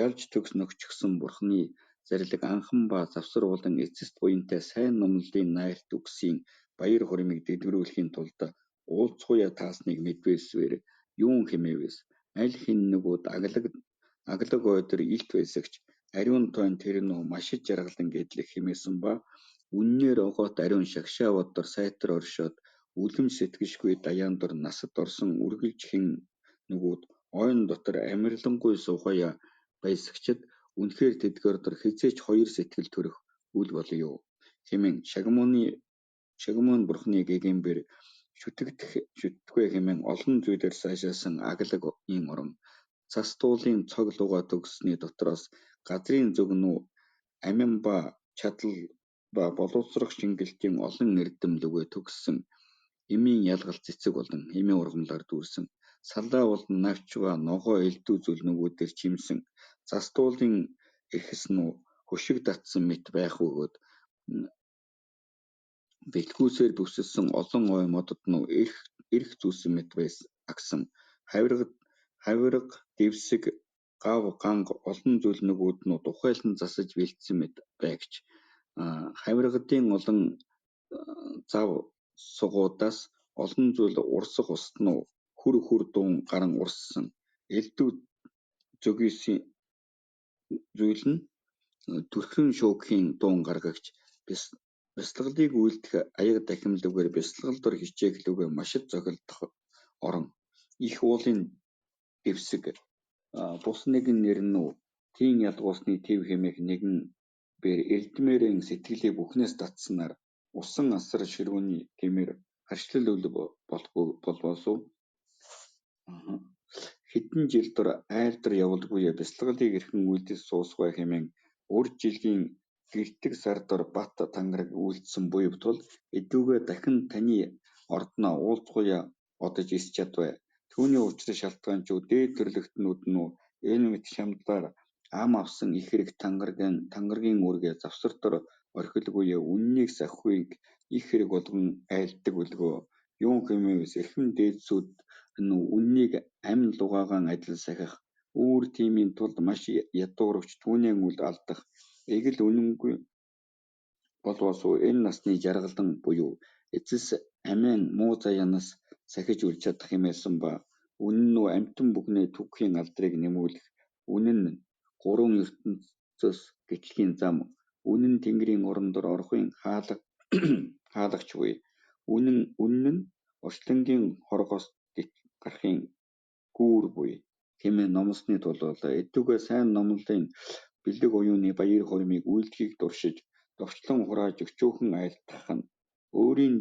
[SPEAKER 1] ялж төгс нөхчихсөн бурхны зарлиг анхан ба завсар болон эцэст буянтай сайн номлолын найрт үгсийн баяр хуримыг дэлгэрүүлэхийн тулд уулзгуяа таасныг мэдвэсвэр юун хэмээвэс аль хэн нөгөөд аглаг ойдор илт байсагч ариун тойн тэр нөө машиж жаргалан гэдлэх хэмээсэн ба үннээр огоот ариун шагшаа боддор сайтар оршоод үлэмж сэтгэшгүй даяан дор насад орсон үргэлж хэн нөгөөд ойн дотор амирлангуй сухая баясагчд үнэхээр тэдгээр дор хизээч хоёр сэтгэл төрөх үл болё хэмээн шагмон бурхны гэгэмбэр шүтгэхвэ хэмээн олон зүйлээр сайшаасан аглагийн орон цас дуулын цог луга төгссөний дотроос газрын зүгнүү амин ба чадал ба боловсрох шингэлтийн олон эрдэм лүгэ төгссөн эмийн ялгалт цэцэг болон эмийн ургамлаар дүүрсэн салаа болон навч ба ногоо элдв зүйл нөгөөдөр чимсэн цас дуулын эрхэс нүү хөшиг татсан мэт байх бөгөөд бэлгүүсээр бүсэлсэн олон ой модод нүү эрх зүүсэн мэт агсан хавирга дэвсэг гав ганг олон зүйл нөгөөд нүү тухайлан засаж бэлдсэн мэт байгч Хавиргадын олон зав сугуудаас олон зүйл урсах устнуу хүр дуун гарan урссан элдв зөгөөсийн зүйл нь төрхрөн шүүхийн дуун гаргагч бясалгалыг үйлдэх аяг дахимлүүгээр бясалгал дор хичээглүүгээ машид зохилдох орон их уулын дэвсэг бус нэгэн нэрнүү тийм ялгуусны тэв хэмээх нэгэн бэр элдмээрэн сэтгэлийг бүхнээс татснаар усан асар ширүүний гэмээр харшлал үлв болбосов хэдэн жил дор айлдар явуулгүй бясалгалыг эрхэн үйлдэж суусгай хэмээн үр жилийн гэртэг сар дор бат тангараг үйлдсэн буйв тул эдүүгээ дахин таны ордноо уулзгуя одож ис чадвай. Түүний учрыг шалтгаанчуу дээд төрлөختнүүд нь энэ мэт шамдлаар ам авсан их хэрэг тангаргийн үргээ завсар дор орхилгүй үннийг сахихыг их хэрэг болгон айлдаг үлгөө. Юун хэмээвс эрхэм дээдсүүд нь үннийг амин лугаагаан адил сахих үүр тимийн тулд маш ядууравч түүнийн үл алдах эгэл үнэнгүй болвосов энэ насны жаргалан буюу эцэс амиан муу заяанаас сахиж үлж чадах хэмээсэн ба үнэн нь амтан бүхний түүхийн алдрыг нэмүүлэх үнэн нь гурван ертөнцөөс гिचлийн зам үнэн тэнгэрийн орон дор орохын хаалгач буй үнэн нь орчлонгийн хоргоос гарахын гүүр буй хэмээн номлосны тул эдүүгээ сайн номлолын бэлэг оюуны баяр хуримыг үйлдэхийг дуршиж довчлон хурааж өчөөхөн айлтгах нь өөрийн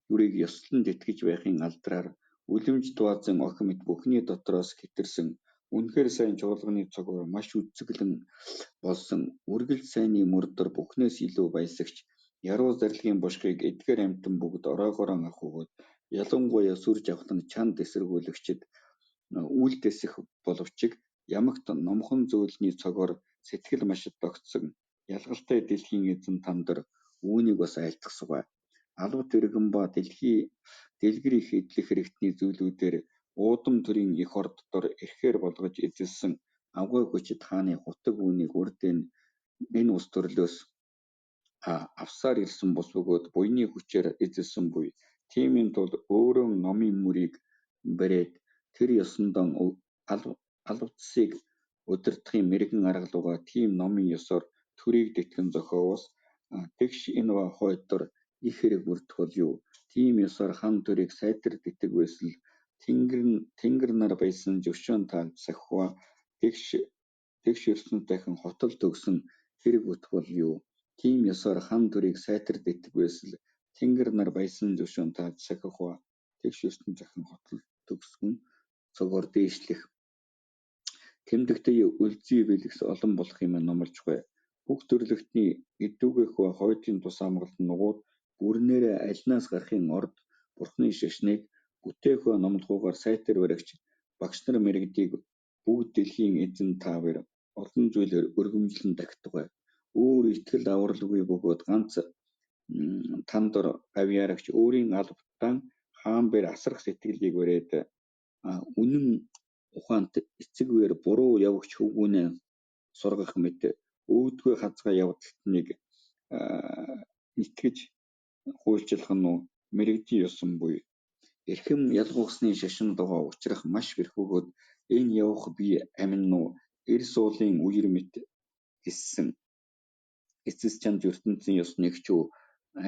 [SPEAKER 1] дүрийг ёслон тэтгэж байхын алдраар үлэмж дуазан охин мэт бүхний дотроос хэтэрсэн үнэхээр сайн чуулганы цогоор маш үзэглэн болсон үргэлж сайнны мөрдөр бүхнээс илүү баясагч яруу зарилгын бошхыг эдгээр амтан бүгд ороогоороо авах өгөөд ялангуяа сүр жавхлан чанд эсэргүүцэгчид үйлдэсэх боловч ямагт номхон зөөлний цогоор сэтгэл машид тогтсон ялгалтай дэлхийн эзэн тамдар үүнийг бас айлтгасгай. Албат иргэн ба дэлгэр их эдлэх хэрэгтний зүйлүүдээр уудам төрийн их орд дор ирэхээр болгож эзэлсэн авгай хүчит хааны хутаг үүнийг урд энэ ус төрлөөс авсаар ирсэн бус бөгөөд буйны хүчээр эзэлсэн буй. Тиймийн тулд өөрөө номын мөрийг бариад тэр ёсондоо албатсыг удирдахын мэргэн арга луга тийм номын ёсоор төрийг дэтгэн зохиовоос тэгш энэ ба хойд дор их хэрэг бүрдэх бол юу? Тийм ёсоор хан төрийг сайтар дэтэг байсал тэнгэр нар байсан зөвшөөн тааж сахихва тэгш ертөнд дахин хотол төгсөн хэрэг бүтэх бол юу? Тийм ёсоор хан төрийг сайтар дэтэг байсал тэнгэр нар байсан зөвшөөн тааж сахихва тэгш ертөнд дахин хотол төгсөн цогоор дээшлэх тэмдэгтэй үлзий бэлгэс олон болох юм номлож бай. Бүх төрлөختний эдүүгэх ба хойдын тус амгалт нугууд бүрнээрээ альнаас гарахын орд бурхны шашныг бүтээх ба номлохуугаар сайтар баригч багш нар мэрэгдийг бүгд дэлхийн эзэн таавар олон зүйлээр өргөмжлөн тагтгай. Өөр итгэл авралгүй бөгөөд ганц тан дор авьяарагч өөрийн албатан хаан бэр асрах сэтгэлийг бариад үнэн ухаант эцэгвэр буруу явагч хөвгүүнээ сургах мэт өвдгөө хазгай явдалтныг итгэж хуульчлах нь мэрэгдий ёсон буй. Эрхэм ялгуусны шашин дугаа учрах маш бэрхүүгөөд энэ явах би амин нуу эрс уулын үер мэт гиссэн эцэс чанд ертөнцийн ёсныг ч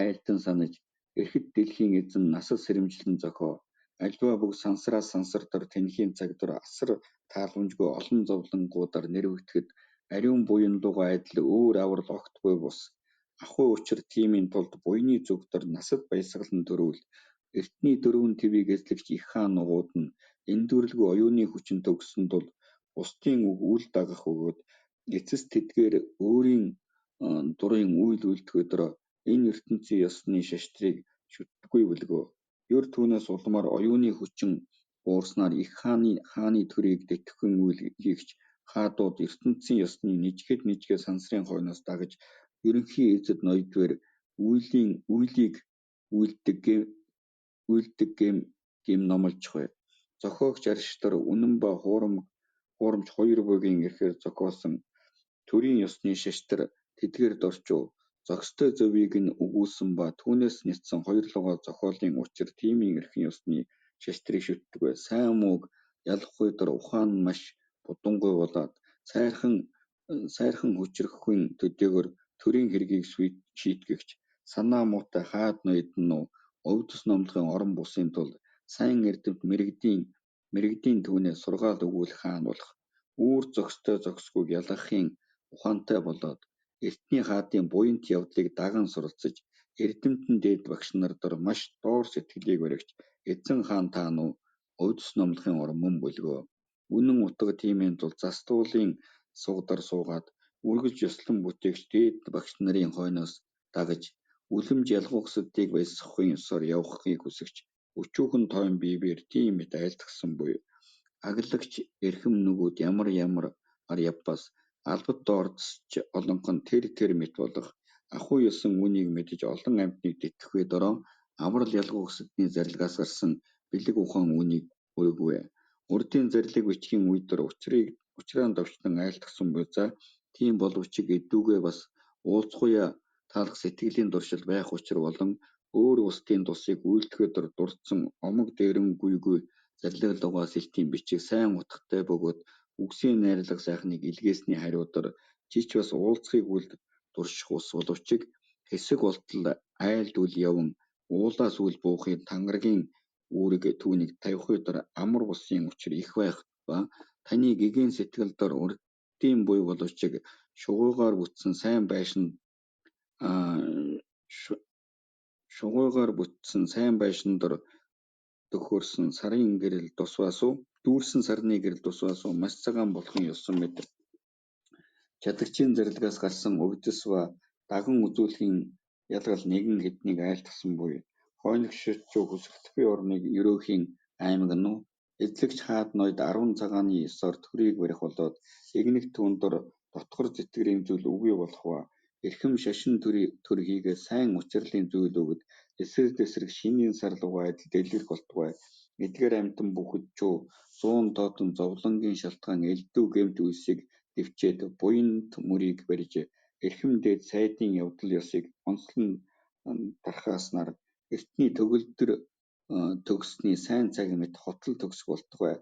[SPEAKER 1] айлтан санаж эрхэд дэлхийн эзэн насас сэрэмжлэн зохио альва бүх сансар дор тэнхийн цаг дор асар тааламжгүй олон зовлонгуудаар нэрвэгдэхэд ариун буян луга адил өөр аврал огтгүй бус ахуй учир тиймийн тулд буйны зүг дор насад баясгалан төрүүл эртний дөрвөн твийг эзлэгч их хаан нугууд нь эндүрлгүй оюуны хүчин төгссөн тул бусдын үг үл дагах өгөөд эцэс тэдгээр өөрийн дурын үйл үлдэх өдрөө энэ ертөнцийн ёсны шаштрыг шүтдэггүй бөлгөө. Ер түүнээс улмаар оюуны хүчин уурснаар их хааны төрийг дэтгэхэн үйл хийгч хаадууд ертөнцийн ёсны нижгээ сансрын хойноос дагаж ерөнхий эзэд ноёдвэр үйлийг үйлдэг гэм номлож бай. Зохиогч аршдаар үнэн ба хуурамч хоёр буйгийн эрхээр зохиосон төрийн ёсны шаштар тэдгээр дорчуу зохистой зөвийг нь өгүүлсэн ба түүнээс нэтсэн хоёрлогоо зохиолын учир тимийн эрхэн ёсны шаштрыг шүтдэг бай. Сайн мууг ялахгүй дор ухаан нь маш будангуй болоод сайрхан хүчрэхүйн төдийгөр төрийн хэргийг шийтгэгч санаа муутай хаад ноёдон нуу өвдөс номлохын орон бусын тулд сайн эрдэмт мэрэгдийн түүнээ сургаал өгүүлэх хаан болох. Үүр зохистой зохисгүйг ялгахын ухаантай болоод эртний хаадын буянт явдлыг даган суралцаж эрдэмтэн дээд багш нар дор маш доор сэтгэлийг баригч эзэн хаан та нуу өвдөс номлохын орон мөн бөлгөө. Үнэн утга тимийн тул застуулын сугдар суугаад үргэлж ёслон бүтээгч дээд багш нарын хойноос дагаж үлэмж ялгуухсдыг баясгахын ёсоор явахыг хүсэгч өчүүхэн тойм биебээр тийм мэт айлтгсан буй. Аглагч эрхэм нүгүүд ямар ар явбас албад доордсч олонх нь тэр мэт болох ахуй ёсон үнийг мэдэж олон амьтныг тэтгэхүй дороо аврал ялгуухсдны зарилгаас гарсан бэлэг ухаан үнийг өргөвэ. Урдын зарилэг бичгийн үйдэр учраан давчдан айлтгсан буй. За тийм боловч эдүүгээ бас уулзахуйа таалах сэтгэлийн дуршил байх учир болон өөр бусдын тусыг үйлдэхэд дурдсан омог дээрэмгүйгүй зарилгалуугаа сэлтийн бичиг сайн утгатай бөгөөд үгсийн найрлага сайхныг илгээсний хариудаар чич бас уулзахыг үл дурших ус боловч хэсэг болтол айлд үл яван уулаас үл буухын тангаргийн үүрэг түүнийг тавихуй дор амар бусын учир их байх ба таны гэгээн сэтгэл дор урдийн буй боловч шугуугаар бүтсэн сайн байшин дор дөхөрсөн сарын гэрэл дүүрсэн сарны гэрэл тусваас маш цагаан болохын ёсон мэт чадагчийн зарилгаас гарсан өвдөс ба даган үзүүлэхийн ялгал нэгэн хэднийг айлтгсан буй. Хойногшч хүсэгдэхгүй орныг ерөөхийн аймаг нь эзлэгч хаад ноёд 10 цагааны ёсоор төрийг барих болоод игнэг түүн дор дотгор зэтгэрийн зүйл үгүй болох ба эрхэм шашин төрхийгээ сайн учирлын зүйл өгöd эсрэг шинийн сарлууга адил дэлгэрэх болтугай. Эдгээр амьтан бүхэд чуу 100 тоотон зовлонгийн шалтгаан элдв гэмт үйлсийг дэвчээд буянт мөрийг барьж эрхэм дээд сайдын явдал ёсыг онцлон тархааснаар эртний төгөлдөр төгссний сайн цаг мэт хотол төгсөх болтугай.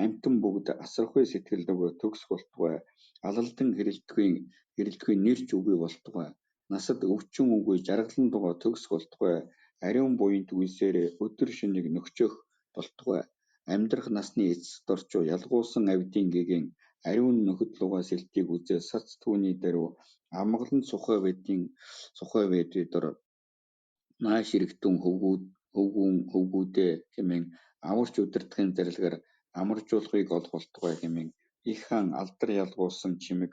[SPEAKER 1] Амьтан бүгд асархуй сэтгэл өгөө төгсөх болтугай. Алалдан хэрэлдэхгүй нэрч үгүй болтугай. Насад өвчин үгүй жаргалан дугаа төгсөх болтугай. Ариун буянт үйлсээр өдөр шөнийг нөхчөх болтугай. Амьдрах насны эцэс дорчуу ялгуусан авдийн гэгээн ариун нөхөд лугаа сэлтийг үзээ сац түүний даруй амгалан сухай ведвий дор нааш ирэгдэн хөвгүүдээ хэмээн амарч удирдахын зарилгаар амаржуулахыг олох болтугай хэмээн их хаан алдар ялгуулсан чимэг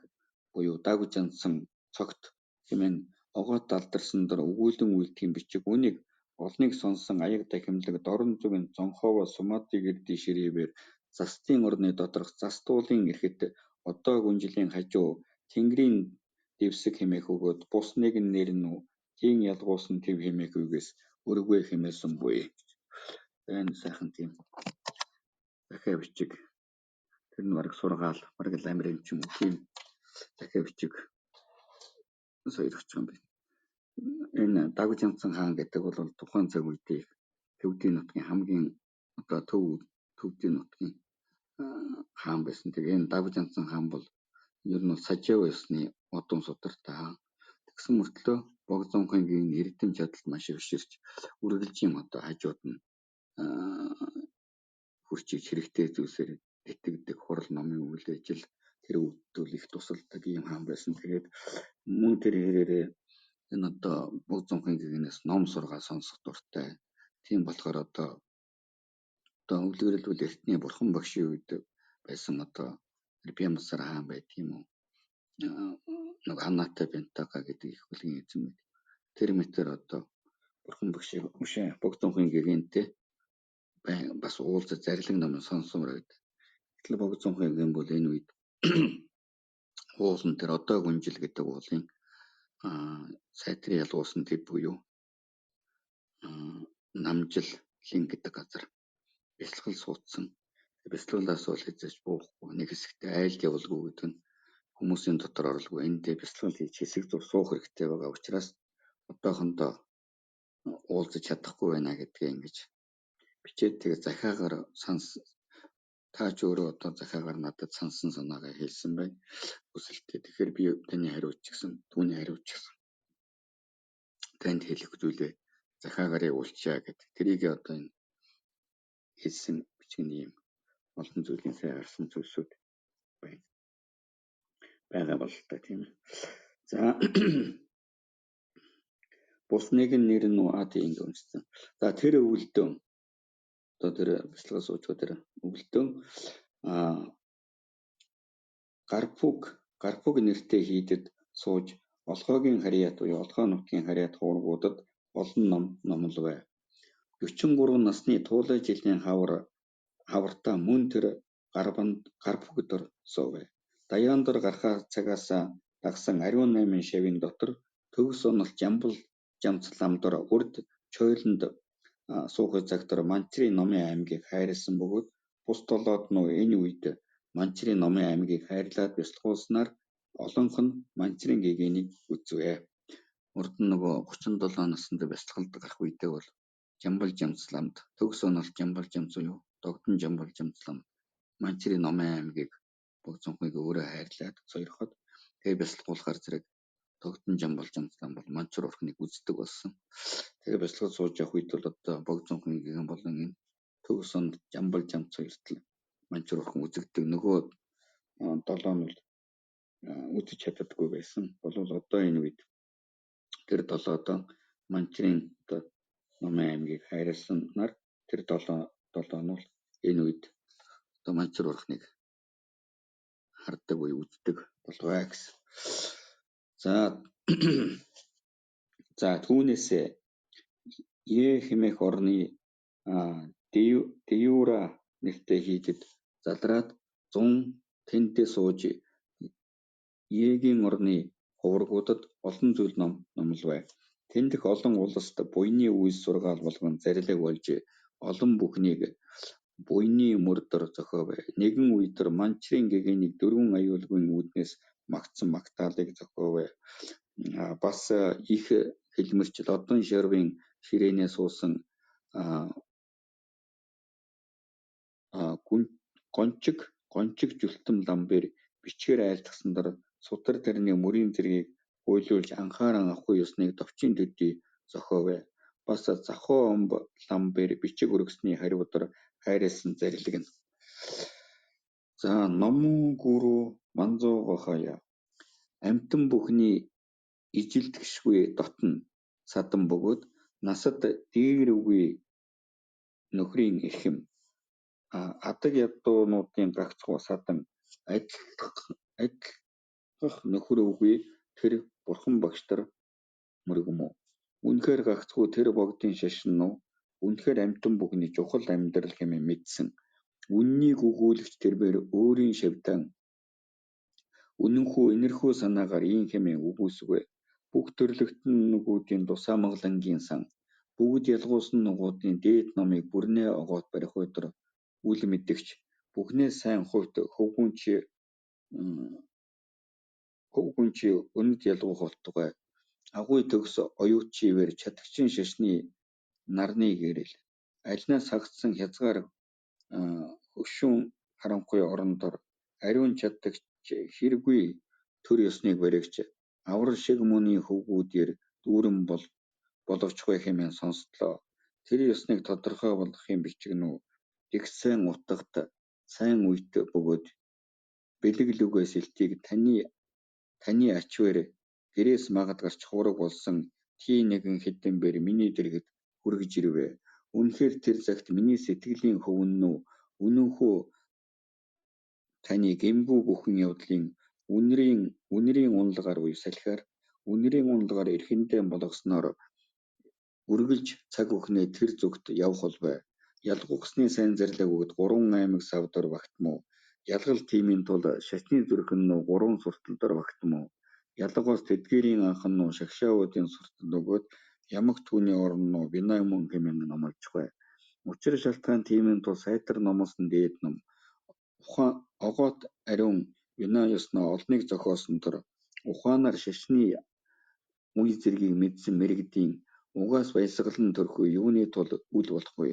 [SPEAKER 1] буюу дагж янсан цогт хэмээн огоот алдарсан дор өгүүлэн үйлдэхийн бичиг үнийг олныг сонсон аяг дахимлаг дорн зүгийн цонхоова сумаатыг эрдий ширээбээр застын орны доторх застуулын эрхэт одоо гүнжлийн хажуу тэнгэрийн дэвсэг хэмээх өгөөд бус нэгэн нэр нь тийм ялгуусан төв хэмээх үгээс өргөвэй хэмээсэн буй. Энэ сайхан тийм дахиад бичиг. Тэр нь бараг сургаал, бараг ламрын ч юм уу тийм дахиад бичиг сойрч юм байна. Энэ дагж янсан хаан гэдэг бол тухайн цаг үеийн төвдийн нутгийн хамгийн одоо төвдийн нутгийн хаан байсан. Тэгээ энэ дагж янсан хаан бол ер нь Сажав ёсны одон судартай хаан. Тэгсэн мөртлөө Богдонхойгийн эрдэм чадалд маш өвширч үргэлжийн одоо хажууд нь хүрчиж хэрэгтэй зүйлсээр итгэдэг хурал номын үйл ажил тэр өвдөл их тусалдаг юм хаан байсан. Тэгээд мөн тэр хэрээрээ энэ одоо Богдонхойгээс ном сургаал сонсох дуртай. Тийм болохоор одоо өвлгөрөл эртний бурхан багшийн үед байсан одоо Бямбасар хаан байдаг юм уу? Нэг Анатай Бянтага гэдэг их бүлгийн эзэн мэд. Тэр мэтэр одоо бурхан багшийн Богдонхойн гэгэнтэй бас уулзаж зарилэг ном сонсомоор байдаг. Гэтэл Богдонхойн бол энэ үед уулан тэр одоо гүнжил гэдэг уулын сайтрын ялгуусан төв буюу намжиллин гэдэг газар бясалгал суудсан. Бясалгалаас бол хийж буухгүй нэг хэсэгтээ айлд явуулгүй гэдэг нь хүмүүсийн дотор орлого эндээ бясалгал хийж хэсэг зур суух хэрэгтэй байгаа учраас одоохондоо уулзаж чадахгүй байна гэдгээ ингэж бичээд тэгээ захиагаар та ч өөрөө одоо захиагаар надад сансан санаагаа хэлсэн байна. Хүсэлтээ. Тэгэхээр би таны хариуч гэсэн түүний хариуч гэсэн танд хэлэх зүйлээ захиагаар явуулчаа гэдэг. Тэрийг одоо энэ хэлсэн бичгийн юм олон зүйлийн сайн гарсан зүйлсүүд байгаа бол та тийм. За бус нэгэн нэр нь тийм ингэ үнсэн. За тэр өвөлдөн одоо тэр бяцлага суучгаа тэр өвөлдөн гарпуг нэртэй хийдэд сууж олгоогийн харьяат буюу олгоо нутгийн харьяат хуургуудад олон номлол бай. 43 насны туулай жилийн хавартаа мөн тэр гарпуг дор суув. Даяан дор гарахаа цагаас дагсан 18 шавийн дотор төгс оноlt жамбал жамц ламдор урд чойлонд суухын цагтар Манчрын номын аймгийг хайрлсан бөгөөд бус толоод нөө энэ үед Манчрын номын аймгийг хайрлаад бясалгуулснаар олонх нь Манчрын гэгэнийг үзвэ. Урд нь нөгөө 37 наснд бясалгалд гарах үедээ бол жамбал жамц ламд төгс оноlt жамбал жамц уу догдон жамбал жамц лам Манчрын номын аймгийг Богцонхыг өөрөө хайрлаад сойрхоод тэгээ бясалгуулахар зэрэг догдон жамбал жамц лам бол Манчр урхныг үздэг болсон. Тэгээ бясалгал сууж явах үед бол одоо Богцонхын гэгэн болон энэ төгс оноlt жамбал жамц хоёртол Манчр урхан үзэгдэг. Нөгөө 7 нь үзэж чаддаггүй байсан. Болвол одоо энэ үед тэр 7 одоо Манчрын одоо номын аймгийг хайрласнаар тэр 7 нь бол энэ үед одоо Манчр урхныг хардаг буюу үздэг болваа гэсэн. За түүнээс хэмээх орны Диюра нэртэй хийдэд залраад 100 тэнтэй сууж Егийн орны хуврагуудад олон зүйл номлов бай. Тэндх олон улсад буйны үйлс сургаал болгон зарлиг болж олон бүхнийг буйны мөрдөр зохиов. Нэгэн үедэр Манчрын гэгэнийг 4 аюулгүйн үүднээс магтсан магтаалыг зохиов. Бас их хэлмэрч лодон шорвын ширээнээ суусан гончиг жүлтэн ламбэр бичгээр айлтгасандар сутар тарны мөрийн зэргийг уйлуулж анхааран авахгүй ёсныг товчийн төдий зохиов. Бас захоо омб ламбэр бичиг өргөсний хариудар хайрлсан зарлиг нь. За номон гүрүү манзууга хаяа амтан бүхний ижилдгшгүй дотн садан бөгөөд насад дээр үгүй нөхрийн эрхэм адаг ядуунуудын гагцхүү садан адилгах нөхөр үгүй тэр бурхан багштар мөргөм үү. Үнэхээр гагцхүү тэр богдын шашин нь үнэхээр амтан бүхний чухал амьдрал хэмээн мэдсэн. Үннийг өгүүлэгч тэрээр өөрийн шавьтан үнэнхүү инэрхүү санаагаар ийм хэмээн үгүйсэвэ. Бүх төрлөختн нүгүүдийн дусаа маглангийн сан бүгд ялгуусан нугуудын дээд номыг бүрнээ огоот барих өдөр үл мэдэгч бүхнээ сайн хувьд хөвгүн чи өнөд ялгуух болтугай агуй төгс оюутчивэр чадагчин шашны нарны гэрэл альнаас хагцсан хязгаар хөшүүн харанхуй орондор ариун чадагч хэргүй төр ёсныг баригч аврал шиг мөний хөвгүүдээр дүүрэн боловчгүй хэмээн сонсдлоо. Тэр ёсныг тодорхой болгохын бичгэнүү их сайн утгад сайн үйт бөгөөд бэлэг лүгээ сэлтийг таны ачвэр гэрээс магад гарч хувраг болсон тий нэгэн хэдэн бэр миний дэргэд хүргэж ирвэ. Үнэхээр тэр цагт миний сэтгэлийн хөвнөө үнэнхүү таны гэмгүй бүхэн явдлын үнэрийн уналгаар буюу салхиар үнэрийн уналгаар эрхэндээ болгосноор үргэлж цаг өхнөө тэр зүгт явах болбай. Ялгуухсны сайн зарлиг өгд 3 аймаг савдор багтмуу. Ялгал тимийн тул шашны зүрхэн нүү 3 суртал дор багтмуу. Ялгоос тэдгээрийн анхан нүү шагшаавуудын суртал өгөөд ямаг түүний орн нүү бинай мөн хэмээн номлочихвэ. Учир шалтгаан тимийн тул сайтар номлосон дээд ном. Огоот ариун Вина ёсноо олныг зохиосон төр ухаанаар шашны үе зэргийг мэдсэн мэрэгдийн угаас баясгалан төрхөө юуны тул үл болохгүй.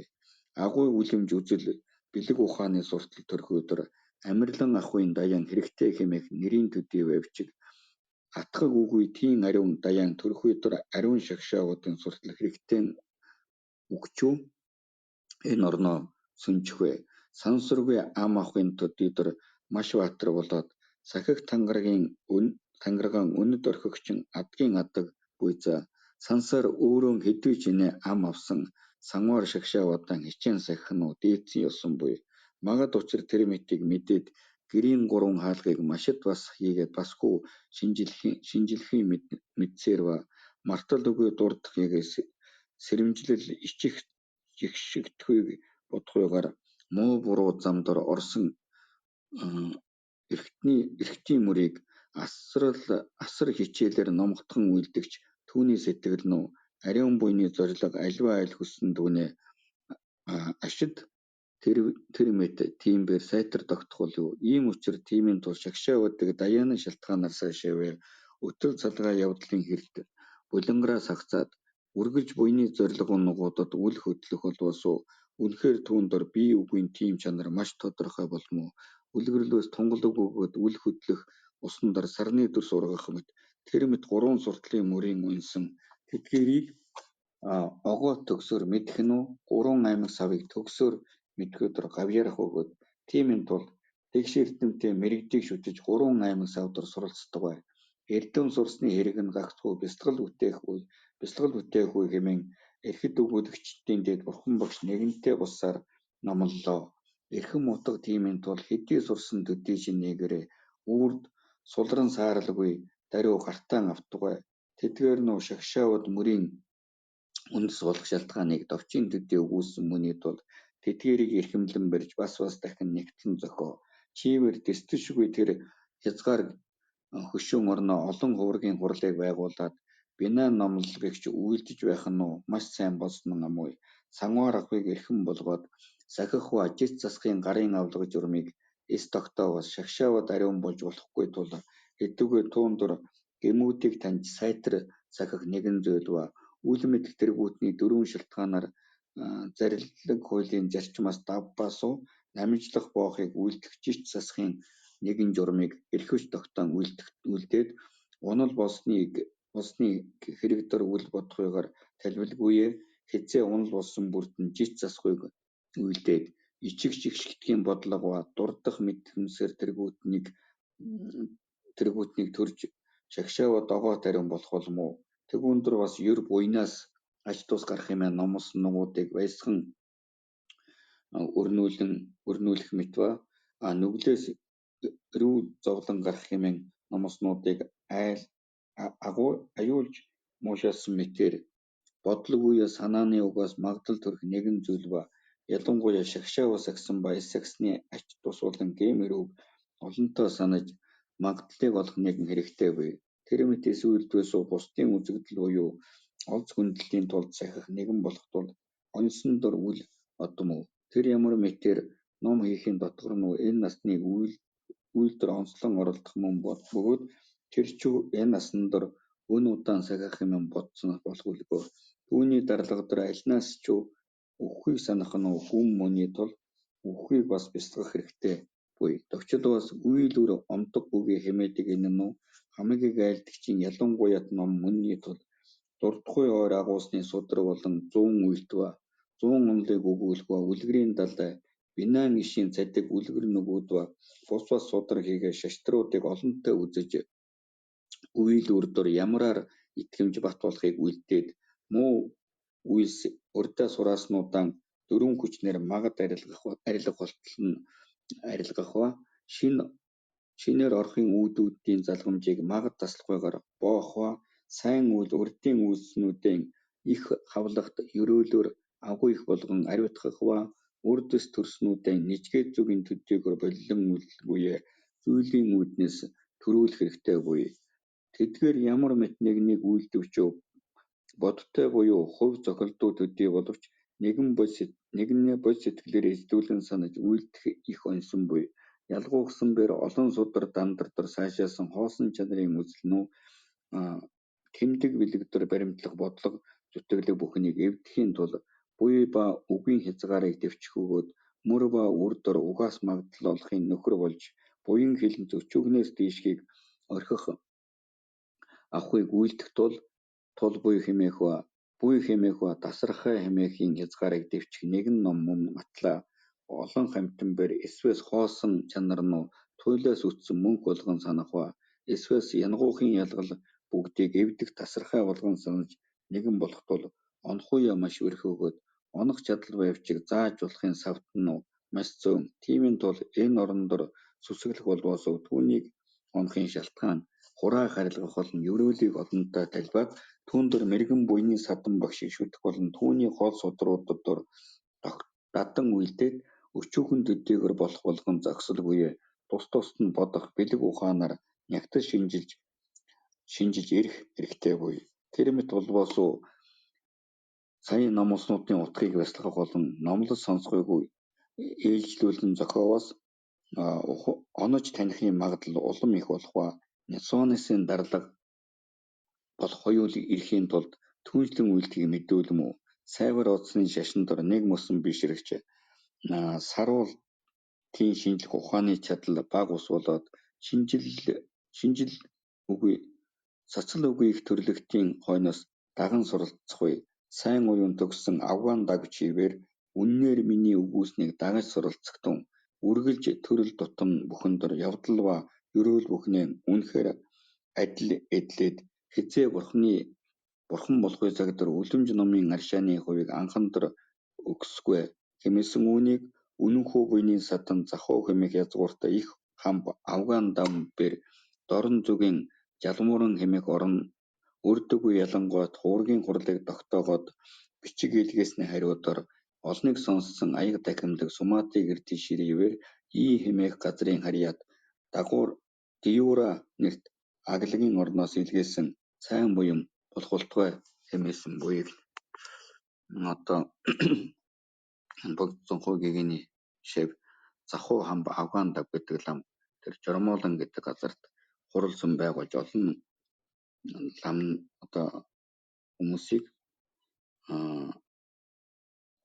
[SPEAKER 1] Агуй үлэмж үзэл бэлэг ухааны суртал төрхөө төр амирлан ахуйн даян хэрэгтэй хэмээх нэрийн төдий байвчиг атгаг үгүй тийм ариун даян төрхөө төр ариун шагшаавуудын суртал хэрэгтэй өгчүү энэ орноо сүнжихвэ. Сансургүй ам ахуйн төдий төр маш баатар болоод сахих тангаргаан үнэт орхигчин адгийн адаг буй за сансаар өөрөө хэдүй чинээ ам авсан санваар шагшаавадан хичээн сахинуу дээдсэн ёсон буй. Магад учир тэр мэтийг мэдээд гэрийн гурван хаалгыг машид бас хийгээд басгүй шинжилхийн мэдсээр ба мартал үгүй дурдах ягээс сэрэмжлэл ичигшигдэхүйг бодохгүйгээр муу буруу зам дор орсон эрхтний мөрийг асар хичээлээр номготхон үйлдэгч түүний сэтгэл нөө ариун буйны зориг альва аль хүссэн түүнээ ашид тэр мэт тиймбэр сайтар тогтхол юу. Ийм учир тиймийн тул шагшаавдаг даяаны шалтгаанаар сайшаавэ өтөл цалгаа явдлын хэрд булангараа сагцаад үргэлж буйны зорилгоо нугуудад үл хөдлөх болвосоо үнэхээр түүндор бие үгийн тийм чанар маш тодорхой болмоо үлгэрлөөс тунгалаг өгөөд үл хөдлөх усан дор сарны дүрс ургах мэт тэр мэт гурван суртлын мөрийн үнсэн тэдгэрийг огоо төгсөөр мэдэх нь үү гурван аймаг савыг төгсөөр мэдгөөдөр гавьярах өгөөд тиймийн тул тэгш эрдэмтэй мэрэгдийг шүтэж гурван аймаг сав дор суралцдаг бай. Эрдэм сурсны хэрэг нь гагцгүй бясалгал бүтээх үе хэмээн эрхэд өгүүлэгчдийн дэд бурхан багш нэгэнтээ булсаар номлолоо. Эрхэм утга тиймийн тул хэдий сурсан төдий шинээгээрээ үрд сулран сааралгүй даруй гартаан автугай. Тэдгээр нөө шагшаавд мөрийн үндэс болох шалтгааныг довчийн төдий өгүүлсэн мөний тул тэдгээрийг эрхэмлэн барьж бас дахин нэгтлэн зохио. Чийвэр дэстэлшгүй тэр хязгаар хөшөөн орноо олон хувргийн хурлыг байгуулад бина номлогч үйлдэж байх нь маш сайн болсон амуй. Санваар ахуйг эрхэм болгоод сахих ба жис засахын гарын авлага журмыг эс тогтоовос шагшаавд ариун болж болохгүй тул хэдүүгээр туундар гэмүүдийг таньж сайтар сахих нэгэн зүйл ба үл мэдэх тэргүүтний дөрвөн шалтгаанаар зариллаг хуулийн зарчмаас давбаасуу намжлах боохыг үйлдэх жис засахын нэгэн журмыг эрхвч тогтоон үлдээд унал болсны хэрэгдэр үл бодохгүйгээр талбилгүйе хэзээ унал болсон бүрдэн жис засахыг үлдээд ичигшигтгэхийн бодлого ба дурдах мэдхэмсээр тэргүүтнийг төрж шагшаавд огоо тариун болох болмоо. Тэгүүндэр бас ер буйнаас аж тус гарах хэмээн номлосон нугуудыг баясган өрнүүлэх мэт ба нүглээс рүү зовлон гарах хэмээн номлоснуудыг аюулж муушаасан мэтээр бодлогүйе санааны угаас магдал төрх нэгэн зүйл ба ялангуяа шагшааваас агсан ба эс агсны ач тус болон гэмээр үг олонтоо санаж магдлыг олох нэгэн хэрэгтэй буй. Тэр мэт эсвэлдвэсүү бусдын үзэгдэл буюу олз хүндлэлийн тулд сахих нэгэн болох тул оньсон дор үл одмов. Тэр ямар мэтээр ном хийхийн дотгор нь энэ насны үйлдэр онцлон оролдох мөн бөгөөд тэр ч энэ насн дор өн удаан сахих хэмээн бодсон болгүйгөө. Түүний даралга дор альнаас ч үххийг санах нь хүм мөний тул үххийг бас бясалгах хэрэгтэй буй. Товчид бас үйл үр омдог үгүй хэмээдэг энэ нь хамгийн айлдагчийн ялангуяа ном мөнний тул дурдахгүй ойр агуусны судар болон 100 үйлт ба 100 онлыг өгүүлэх ба үлгэрийн далай бинан ишийн цадиг үлгэр нөгөөд ба бус судар хийгээ шаштруудыг олонтой үзэж үйл үрдөр ямараар итгэмж бат болохыг үлдээд муу үйлс урдаа сурааснуудаа дөрвөн хүчнэр магад арилгах ба шинээр орохын үүдүүдийн залгамжийг магад таслахгүйгээр боох ба сайн үйл урдын үйлснүүдийн их хавлагт ерөөлөөр агуу их болгон ариутгах ба үрдэс төрснүүдийн нижгээд зүгийн төдийгөр боллон үлдэлгүйе зүйлийн үүднээс төрүүлэх хэрэгтэй буй. Тэдгээр ямар мэт нэгнийг үйлдвч бодтой буюу хувь зохилдуу төдий боловч нэгнээ бодит сэтгэлээр эзлүүлэн санаж үйлдэх их оньсон буй. ялгуугсан бэр олон судар дандардар сайшаасан хоосон чанарын үзлэнүү тэмдэг бэлэгдэр баримтлах бодлого зүтгэлэг бүхнийг эвдэхийн тулд буй ба үгийн хязгаарыг дэвчих өгөөд мөр ба үрдэр угаас магадлал олохын нөхөр болж буян хилэн өчүүгнээс дийшгийг орхих авахыг үйлдэх тул буй хэмээх ба тасархай хэмээхийн хязгаарыг дэвчих нэгэн ном мөн матлаа олон хамтан бэр эсвэл хоосон чанар нь туйлаас үтсэн мөнх болгон санах ба эсвэл янгуухын ялгал бүгдийг эвдэх тасархай болгон санаж нэгэн болох тул онхуяа маш өрх өгөөд онох чадал байвчиг зааж болохын савд нь маш зөөн. Тиймийн тул энэ орондор сүсэглэх болбоос түүнийг онохын шалтгаан хураа харилгах болон ерөөлийг олонтой талбайг түүндэр мэрэгэн буйны садан багшийг шүтэх болон түүний гол судруудад дадан үйлдээд өчүүхэн төдийгөр болох болгон зогсолгүй тус тусад нь бодох бэлэг ухаанаар нягтаж шинжилж ирэх хэрэгтэй буй. Тэр мэт болбоос саяын ном уснуудын утгыг бясалгах болон номлол сонсгойгүй ээлжлүүлэн зохиовоос онож таних магадлал улам их болох ба Няцонысын дарлага болох хоёул ирэхийн тулд түүнчлэн үйлдгийг мэдүүлэн мүү сайвар оцны шашин дор нэг мөсөн бишрэгч саруултын шинжлэх ухааны чадал бага ус болоод цацал үгүй их төрлөختийн хойноос даган суралцах буй сайн уян төгссөн Афган дагвч хивээр үннээр миний үгүйснийг дагаж суралцагтун үргэлж төрөл тутам бүхэндэр явдал ба ерөөл бүхнээ үнэхээр адил эдлээд хизээ бурхан болохыг загдар үлэмж номын аршааны хувийг анхандар өгсгүй хэмээсэн үүнийг үнэнхүү буйны садан захуу хэмээх язгууртай их хамб Афган дам бэр дорн зүгийн жалмууран хэмээх орон өрдөггүй ялангуйт хуургийн хурлыг тогтоогоод бичиг илгээсний хариудаар олныг сонссон аяга дахимдаг Суматрын эрдэнэ ширээвэр хэмээх газрын харьяат дагуур Диюра нэрт аглагийн орноос илгээсэн сайн буян булхултгай хэмээсэн буйг одоо богд зонхоо гэгэний шив захуу хамб Афган даг гэдэг лам тэр Жормоолон гэдэг газарт хуралсан байгуулж олон лам одоо хүмүүсийг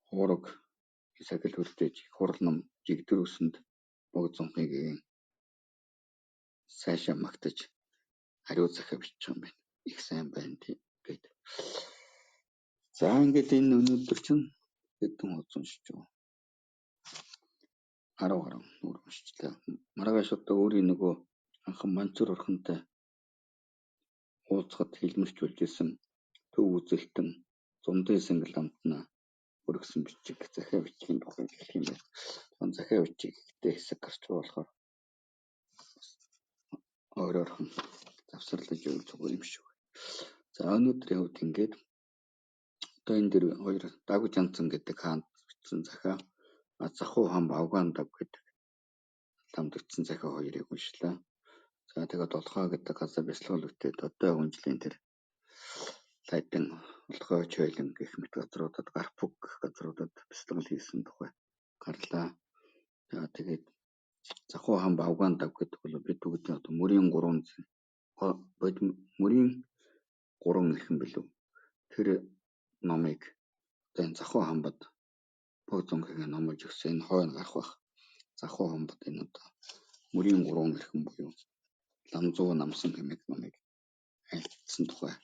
[SPEAKER 1] хуураг сахил хүртэж хурал ном жигдэрүүсэнд богд зонхыг сайшаа магтаж хариу захиа бичиж байгаа юм байна. Их сайн байна гэд. За ингээд энэ өнөөдөр чинь хэдэн хуудас уншиж байгаа. 10 гаруй нүүр уншчихлаа. Маргааш одоо өөрийн нөгөө анхан Манчуур орхонтой уулзахад хэлмэрч болж исэн төв үзэлтэн зумдын сэнгэл амтнаа өргөсөн бичиг захиа бичгийн тухай хэлэх юм байна. Он захиа бичиг ихтэй хэсэг гарч байгаа болохоор өөрөөрхөн завсарлаж явах зүгээр юм шиг. За өнөөдрийн хувьд ингээд одоо энэ дэр хоёр Дагвж Янцан гэдэг хаанд бичсэн захиа захуу хамб Афган даг гэдэг ламд бичсэн захиа хоёрыг уншлаа. За тэгээд Олхоо гэдэг газар бясалгалагдээд одоо хүнжлийн тэр лайдан Олхоо Чойлон гэх мэт газруудад Гарпуг гэх газруудад бясалгал хийсэн тухай гарлаа. За тэгээд захуу хамб Афган даг гэдэг бол бид бүгд одоо мөрийн 3 эрхэм билүү. Тэр номыг одоо энэ захуу хамбад богд зонхыг номж өгсөн энэ хойно гарах бах. Захуу хамбад энэ одоо мөрийн 3 эрхэм буюу Ламзуу намсан хэмээх номыг айлтсан тухай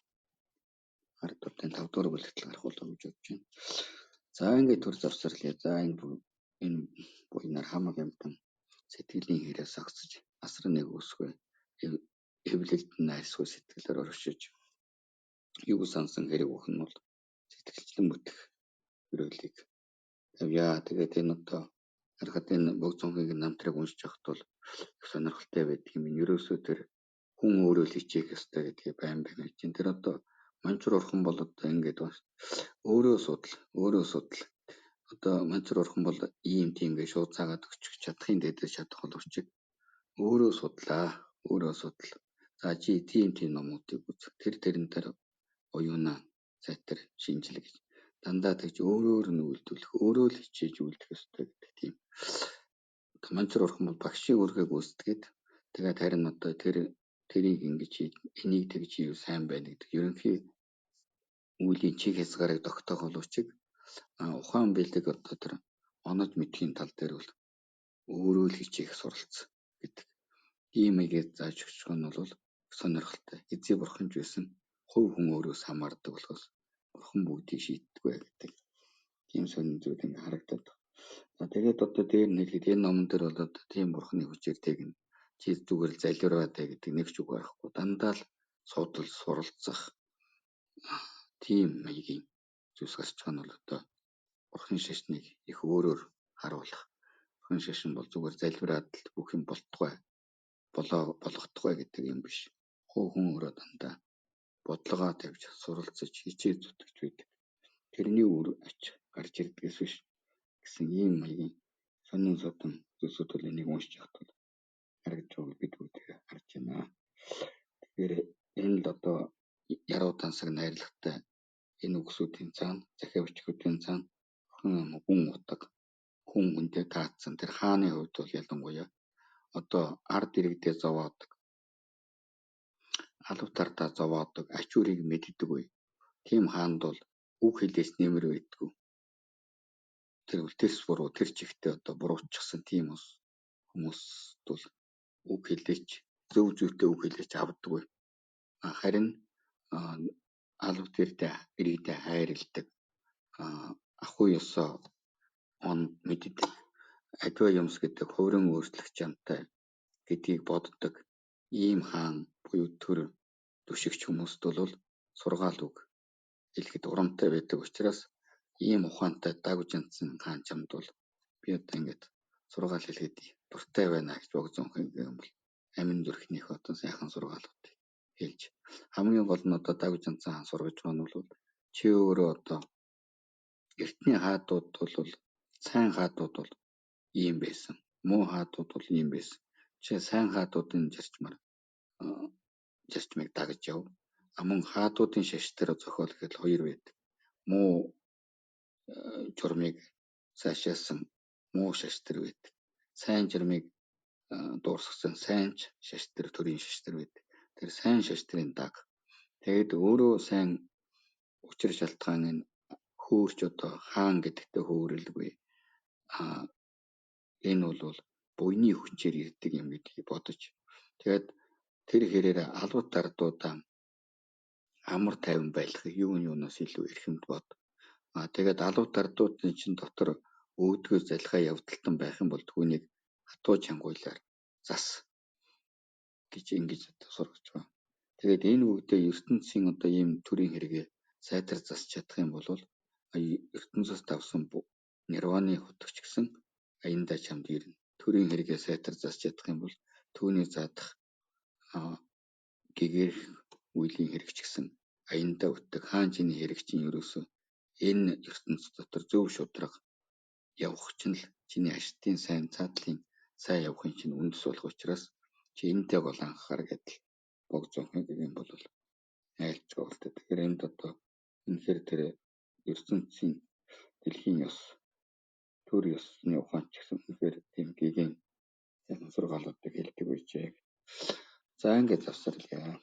[SPEAKER 1] хардуудын 5 дугаар бүлэгтэл гарах болов гэж бодож байна. За ингээд төр завсарлаа. За энэ буйнаар хамаг амтан сэтгэлийн хэрээс агсаж асар нэг өсгөө эвлэлд найрсгүй сэтгэлээр оршиж юу сансан хэрэг өхөн бол сэтгэлчлэн бүтэх өрөөлийг тавья. Тэгээд энэ одоо харахад энэ богд зонхыг намтрыг уншиж явахд бол их сонирхолтой байдаг юм. Ерөөсөө тэр хүн өөрөө л хичээх ёстой гэдгийг байн гэж. Тэр одоо Манчуур орхон бол одоо ингээд өөрөө судал. Одоо Манчуур орхон бол ийм тийм гэж шууд цаагаад өгчих чадахын дээдээс чадах боловч өөрөө судлаа. За чи тийм номуудыг үз. Тэрэн дээр оюунаа сайтар шинжил гэж дандаа тэгж өөрөөр нь үйлдвэрлэх, өөрөө л хичээж үйлдэх ёстой гэдэг тийм манчар урхан бол багшийн үүргээ гүйцэтгээд тэгээд харин одоо тэрийг ингэж энийг тэгж хийв сайн байна гэдэг ерөнхий үлийн чиг хязгаарыг тогтоох боловч ухаан бэлэг одоо тэр онож мэдхийн тал дээр бол өөрөө л хичээх суралц гэдэг ийм мэйгээ зааж өгч байгаа нь бол сонирхолтой. Эзэн бурхан ч байсан хувь хүн өөрөөс хамаардаг болохоос бурхан бүгдийг шийддэг бай гэдэг тийм сонин зүйл ингээ харагдаад. За тэгээд одоо дээр нь хэлэхэд энэ номон дээр бол одоо тийм бурханы хүчээр тэгнэ. Чи зүгээр л залбираатай гэдэг нэг ч үг байхгүй. Дандаа л суудал суралцах тийм маягийн зүйлс гарч байгаа нь бол одоо бурхан шашныг их өөрөөр харуулах. Бурхан шашин бол зүгээр залбираад л бүх юм болтугай болгохдугай гэдэг юм биш. Хувь хүн өөрөө дандаа бодлогоо тавьж суралцаж хичээ зүтгэж байдаг. Тэрний үр ач гарч ирдгээс биш гэсэн ийм маягийн сонин содон зүйлсүүд бол энийг уншиж явахад харагдж байгааг бид бүгд харж байна. Тэгэхээр энэ л одоо яруу тансаг найрлагатай энэ үгсүүдийн цаана захиа бичгүүдийн цаана гүн утга хүн хүнтэй таацсан тэр хааны хувьд бол ялангуяа одоо ард иргэдээ зовоодог алав тартаа зовоодог ач үрийг мэддэг үе тийм хаанд бол үг хэлээс нэмэр байдгүй тэр үлтерс буруу тэр чигтээ одоо буруутчихсан тийм хүмүүс бол үг хэлээч зөв зүйтэй үг хэлээч авдаггүй харин алав тэрдээ иргэдээ хайрладаг ахуй ёсоо онд мэддэг адва юмс гэдэг хувиран өөрчлөх чамтай гэдгийг боддог ийм хаан буюу төр түшигч хүмүүст бол сургаал үг хэлэхэд урамтай байдаг учраас ийм ухаантай дагж янзсан хаан чамд бол би одоо ингэж сургаал хэлэхэд дуртай байна гэж богзонхон юм бол амин зүрхнийх одоо сайхан сургаалуудыг хэлж хамгийн гол нь одоо дагж янзсан хаан сургаж байгаа нь бол чи өөрөө одоо эртний хаадууд бол сайн хаадууд бол ийм байсан. Муу хаадууд бол ийм байсан. Чи сайн хаадуудын зарчмыг дагаж яв. Мөн хаадуудын шаш дээр зохиол гэхэд хоёр байдаг. Муу журмыг сайшаасан муу шаш дээр байдаг. Сайн журмыг дуурсгасан сайн шаш дээр төрийн шаш дээр байдаг. Тэр сайн шаш дэрийн даг. Тэгээд өөрөө сайн учир шалтгаан нь хөөрч одоо хаан гэдэгтэй хөөрөлгүй. Энэ бол буйны хүчээр ирдэг юм гэдгийг бодож. Тэгээд тэр хэрээр албат ардуудаа амар тайван байлгах юунаас илүү эрхэмд бод. Тэгээд албат ардуудын чинь дотор өөдгөө залхаа явдалтан байх юм бол түүнийг хатуу чангуулаар зас гэж ингэж сургаж байгаа. Тэгээд энэ үгдээ ертөнцийн одоо ийм төрийн хэрэгээ сайтар засч чадах юм бол ертөнцөөс давсан нирваны хутагч гэсэн аяндаа чамд ирнэ. Төрийн хэрэгээ сайтар засч чадах юм бол түүний заадах гэгэрх үеийн хэрэгч гэсэн аяндаа утдаг хаан чиний хэрэг чинь ерөөсөө энэ ертөнц дотор зөв шударга явах чинь л чиний аштын сайн цаатлын сайн явахын чинь үндэс болох учраас чи энэтэй гол анхаар гэдэл богзонхон гэх юм бол айлч гоолтой. Тэгэхээр энд одоо үнэхээр тэр ертөнцийн дэлхийн ёс төр ёсны ухаан ч гэсэн үнэхээр тийм гэгэн сайн сургаалуудыг хэлдэг байжээ. За ингэж завсарлаа.